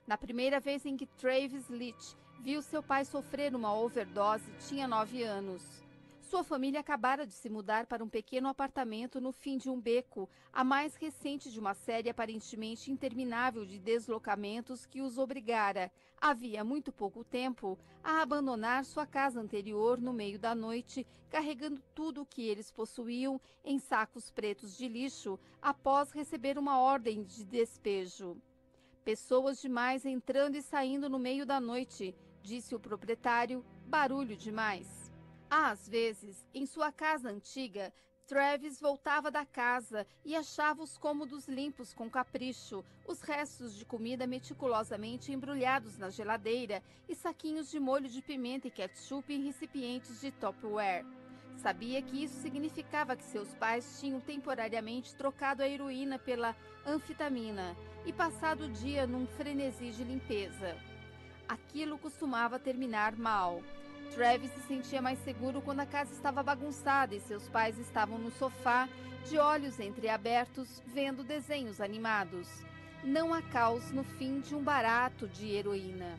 Speaker 1: Na primeira vez em que Travis Leach viu seu pai sofrer uma overdose, tinha 9 anos. Sua família acabara de se mudar para um pequeno apartamento no fim de um beco, a mais recente de uma série aparentemente interminável de deslocamentos que os obrigara, havia muito pouco tempo, a abandonar sua casa anterior no meio da noite, carregando tudo o que eles possuíam em sacos pretos de lixo, após receber uma ordem de despejo. Pessoas demais entrando e saindo no meio da noite, disse o proprietário, barulho demais. Às vezes, em sua casa antiga, Travis voltava da casa e achava os cômodos limpos com capricho, os restos de comida meticulosamente embrulhados na geladeira e saquinhos de molho de pimenta e ketchup em recipientes de Tupperware. Sabia que isso significava que seus pais tinham temporariamente trocado a heroína pela anfetamina e passado o dia num frenesi de limpeza. Aquilo costumava terminar mal. Travis se sentia mais seguro quando a casa estava bagunçada e seus pais estavam no sofá, de olhos entreabertos, vendo desenhos animados. Não há caos no fim de um barato de heroína.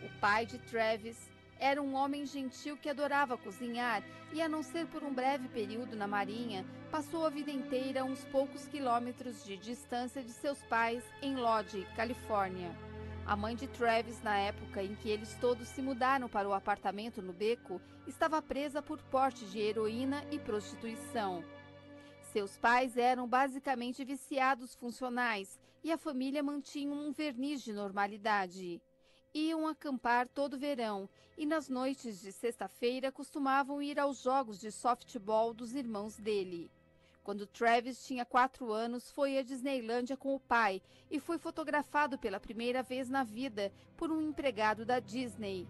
Speaker 1: O pai de Travis era um homem gentil que adorava cozinhar e, a não ser por um breve período na marinha, passou a vida inteira a uns poucos quilômetros de distância de seus pais em Lodge, Califórnia. A mãe de Travis, na época em que eles todos se mudaram para o apartamento no beco, estava presa por porte de heroína e prostituição. Seus pais eram basicamente viciados funcionais e a família mantinha um verniz de normalidade. Iam acampar todo verão e nas noites de sexta-feira costumavam ir aos jogos de softball dos irmãos dele. Quando Travis tinha 4 anos, foi à Disneylândia com o pai e foi fotografado pela primeira vez na vida por um empregado da Disney.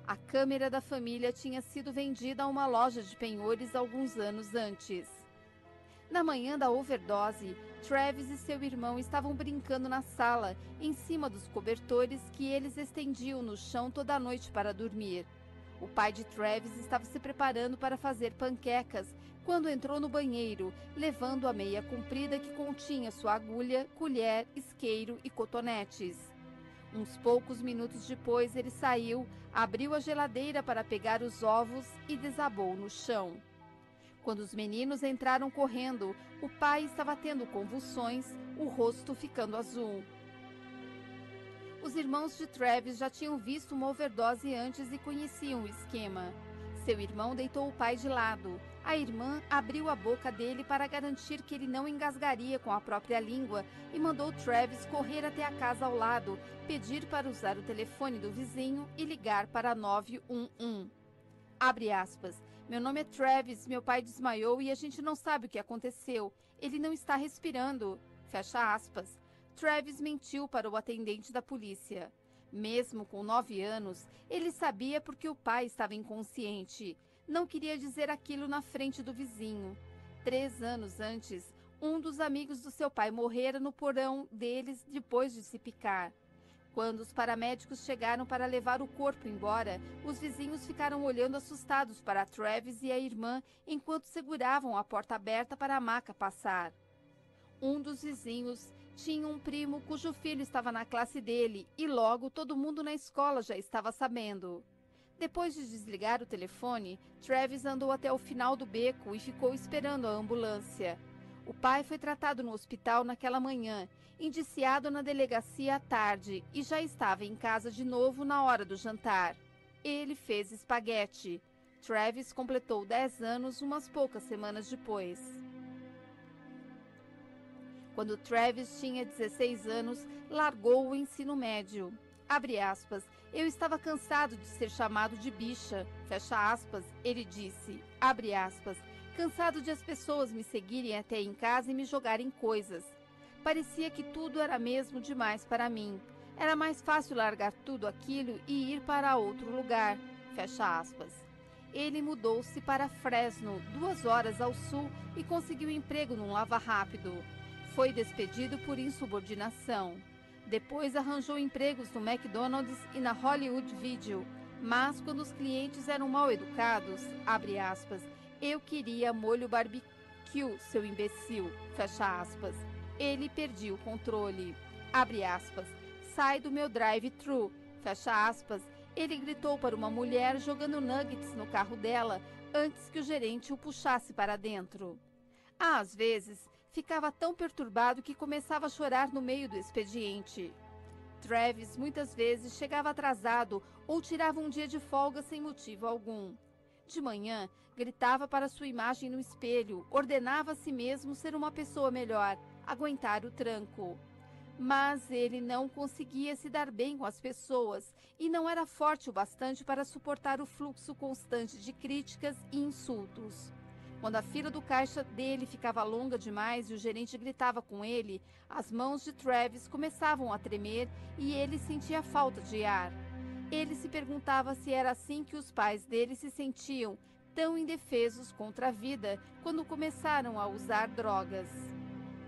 Speaker 1: A câmera da família tinha sido vendida a uma loja de penhores alguns anos antes. Na manhã da overdose, Travis e seu irmão estavam brincando na sala, em cima dos cobertores que eles estendiam no chão toda a noite para dormir. O pai de Travis estava se preparando para fazer panquecas quando entrou no banheiro, levando a meia comprida que continha sua agulha, colher, isqueiro e cotonetes. Uns poucos minutos depois, ele saiu, abriu a geladeira para pegar os ovos e desabou no chão. Quando os meninos entraram correndo, o pai estava tendo convulsões, o rosto ficando azul. Os irmãos de Travis já tinham visto uma overdose antes e conheciam o esquema. Seu irmão deitou o pai de lado. A irmã abriu a boca dele para garantir que ele não engasgaria com a própria língua e mandou Travis correr até a casa ao lado, pedir para usar o telefone do vizinho e ligar para 911. Abre aspas. Meu nome é Travis, meu pai desmaiou e a gente não sabe o que aconteceu. Ele não está respirando. Fecha aspas. Travis mentiu para o atendente da polícia. Mesmo com 9 anos, ele sabia porque o pai estava inconsciente. Não queria dizer aquilo na frente do vizinho. 3 anos antes, um dos amigos do seu pai morrera no porão deles depois de se picar. Quando os paramédicos chegaram para levar o corpo embora, os vizinhos ficaram olhando assustados para Travis e a irmã enquanto seguravam a porta aberta para a maca passar. Um dos vizinhos tinha um primo cujo filho estava na classe dele e logo todo mundo na escola já estava sabendo. Depois de desligar o telefone, Travis andou até o final do beco e ficou esperando a ambulância. O pai foi tratado no hospital naquela manhã, indiciado na delegacia à tarde e já estava em casa de novo na hora do jantar. Ele fez espaguete. Travis completou 10 anos umas poucas semanas depois. Quando Travis tinha 16 anos, largou o ensino médio. Abre aspas, eu estava cansado de ser chamado de bicha. Fecha aspas, ele disse. Abre aspas, cansado de as pessoas me seguirem até em casa e me jogarem coisas. Parecia que tudo era mesmo demais para mim. Era mais fácil largar tudo aquilo e ir para outro lugar. Fecha aspas. Ele mudou-se para Fresno, 2 horas ao sul, e conseguiu emprego num lava-rápido. Foi despedido por insubordinação. Depois arranjou empregos no McDonald's e na Hollywood Video. Mas quando os clientes eram mal educados, abre aspas, eu queria molho barbecue, seu imbecil, fecha aspas. Ele perdia o controle. Abre aspas, sai do meu drive-thru, fecha aspas. Ele gritou para uma mulher jogando nuggets no carro dela antes que o gerente o puxasse para dentro. Às vezes, ficava tão perturbado que começava a chorar no meio do expediente. Travis muitas vezes chegava atrasado ou tirava um dia de folga sem motivo algum. De manhã, gritava para sua imagem no espelho, ordenava a si mesmo ser uma pessoa melhor, aguentar o tranco. Mas ele não conseguia se dar bem com as pessoas e não era forte o bastante para suportar o fluxo constante de críticas e insultos. Quando a fila do caixa dele ficava longa demais e o gerente gritava com ele, as mãos de Travis começavam a tremer e ele sentia falta de ar. Ele se perguntava se era assim que os pais dele se sentiam, tão indefesos contra a vida, quando começaram a usar drogas.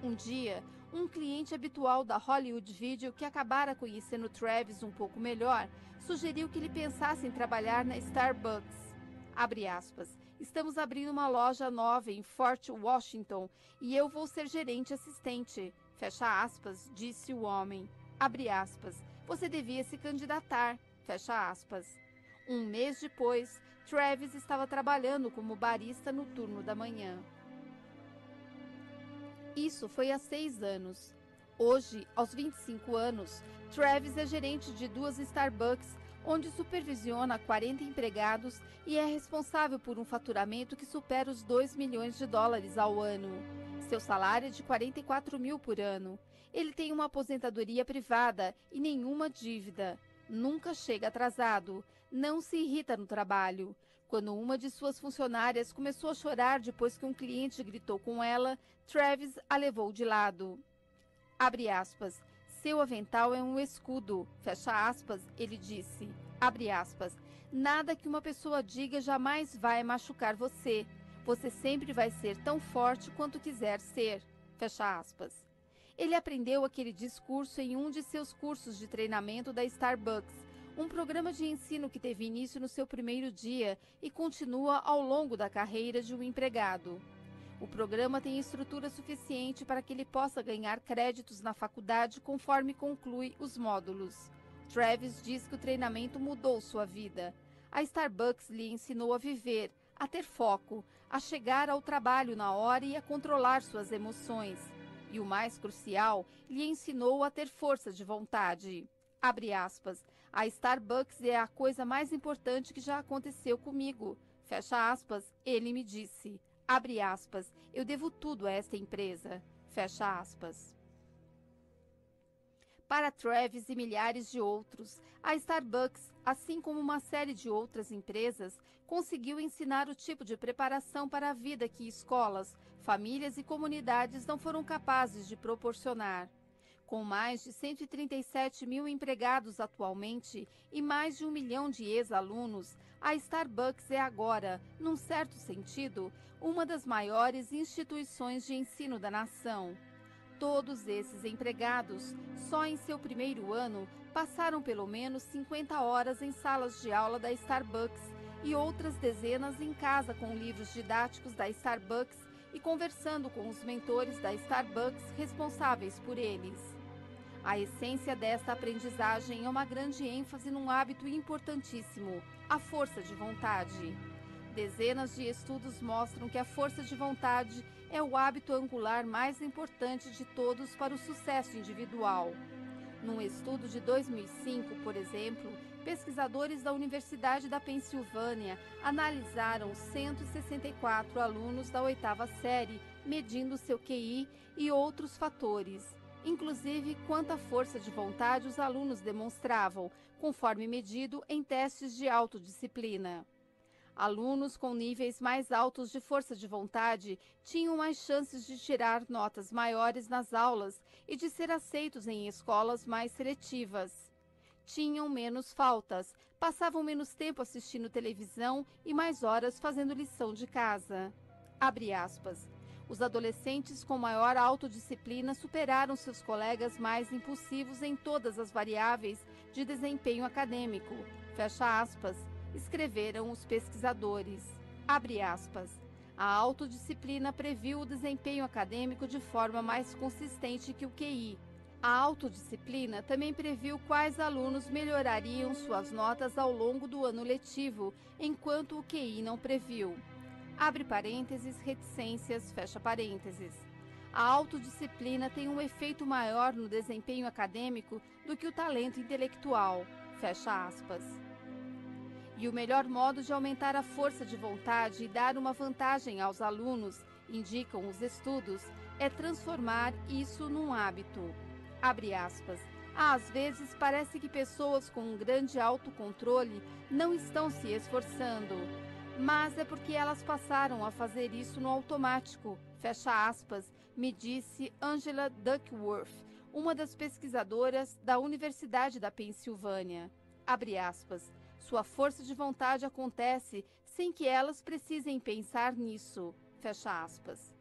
Speaker 1: Um dia, um cliente habitual da Hollywood Video, que acabara conhecendo Travis um pouco melhor, sugeriu que ele pensasse em trabalhar na Starbucks. Abre aspas. Estamos abrindo uma loja nova em Fort Washington e eu vou ser gerente assistente. Fecha aspas, disse o homem. Abre aspas. Você devia se candidatar. Fecha aspas. Um mês depois, Travis estava trabalhando como barista no turno da manhã. Isso foi há 6 anos. Hoje, aos 25 anos, Travis é gerente de 2 Starbucks, onde supervisiona 40 empregados e é responsável por um faturamento que supera os $2 milhões ao ano. Seu salário é de $44 mil por ano. Ele tem uma aposentadoria privada e nenhuma dívida. Nunca chega atrasado. Não se irrita no trabalho. Quando uma de suas funcionárias começou a chorar depois que um cliente gritou com ela, Travis a levou de lado. Abre aspas. Seu avental é um escudo. Fecha aspas, ele disse. Abre aspas. Nada que uma pessoa diga jamais vai machucar você. Você sempre vai ser tão forte quanto quiser ser. Fecha aspas. Ele aprendeu aquele discurso em um de seus cursos de treinamento da Starbucks, um programa de ensino que teve início no seu primeiro dia e continua ao longo da carreira de um empregado. O programa tem estrutura suficiente para que ele possa ganhar créditos na faculdade conforme conclui os módulos. Travis diz que o treinamento mudou sua vida. A Starbucks lhe ensinou a viver, a ter foco, a chegar ao trabalho na hora e a controlar suas emoções. E o mais crucial, lhe ensinou a ter força de vontade. Abre aspas. A Starbucks é a coisa mais importante que já aconteceu comigo. Fecha aspas, ele me disse. Abre aspas, eu devo tudo a esta empresa. Fecha aspas. Para Travis e milhares de outros, a Starbucks, assim como uma série de outras empresas, conseguiu ensinar o tipo de preparação para a vida que escolas, famílias e comunidades não foram capazes de proporcionar. Com mais de 137 mil empregados atualmente e mais de 1 milhão de ex-alunos, a Starbucks é agora, num certo sentido, uma das maiores instituições de ensino da nação. Todos esses empregados, só em seu primeiro ano, passaram pelo menos 50 horas em salas de aula da Starbucks e outras dezenas em casa com livros didáticos da Starbucks e conversando com os mentores da Starbucks responsáveis por eles. A essência desta aprendizagem é uma grande ênfase num hábito importantíssimo, a força de vontade. Dezenas de estudos mostram que a força de vontade é o hábito angular mais importante de todos para o sucesso individual. Num estudo de 2005, por exemplo, pesquisadores da Universidade da Pensilvânia analisaram 164 alunos da 8ª série, medindo seu QI e outros fatores, inclusive quanta força de vontade os alunos demonstravam, conforme medido em testes de autodisciplina. Alunos com níveis mais altos de força de vontade tinham mais chances de tirar notas maiores nas aulas e de ser aceitos em escolas mais seletivas. Tinham menos faltas, passavam menos tempo assistindo televisão e mais horas fazendo lição de casa. Abre aspas. Os adolescentes com maior autodisciplina superaram seus colegas mais impulsivos em todas as variáveis de desempenho acadêmico. Fecha aspas. Escreveram os pesquisadores. Abre aspas. A autodisciplina previu o desempenho acadêmico de forma mais consistente que o QI. A autodisciplina também previu quais alunos melhorariam suas notas ao longo do ano letivo, enquanto o QI não previu. Abre parênteses, reticências, fecha parênteses. A autodisciplina tem um efeito maior no desempenho acadêmico do que o talento intelectual, fecha aspas. E o melhor modo de aumentar a força de vontade e dar uma vantagem aos alunos, indicam os estudos, é transformar isso num hábito. Abre aspas. Às vezes parece que pessoas com um grande autocontrole não estão se esforçando, mas é porque elas passaram a fazer isso no automático, fecha aspas, me disse Angela Duckworth, uma das pesquisadoras da Universidade da Pensilvânia. Abre aspas. Sua força de vontade acontece sem que elas precisem pensar nisso, fecha aspas.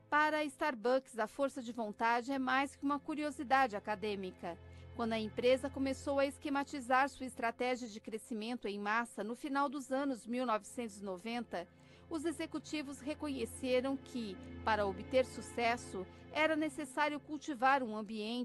Speaker 1: Para a Starbucks, a força de vontade é mais que uma curiosidade acadêmica. Quando a empresa começou a esquematizar sua estratégia de crescimento em massa no final dos anos 1990, os executivos reconheceram que, para obter sucesso, era necessário cultivar um ambiente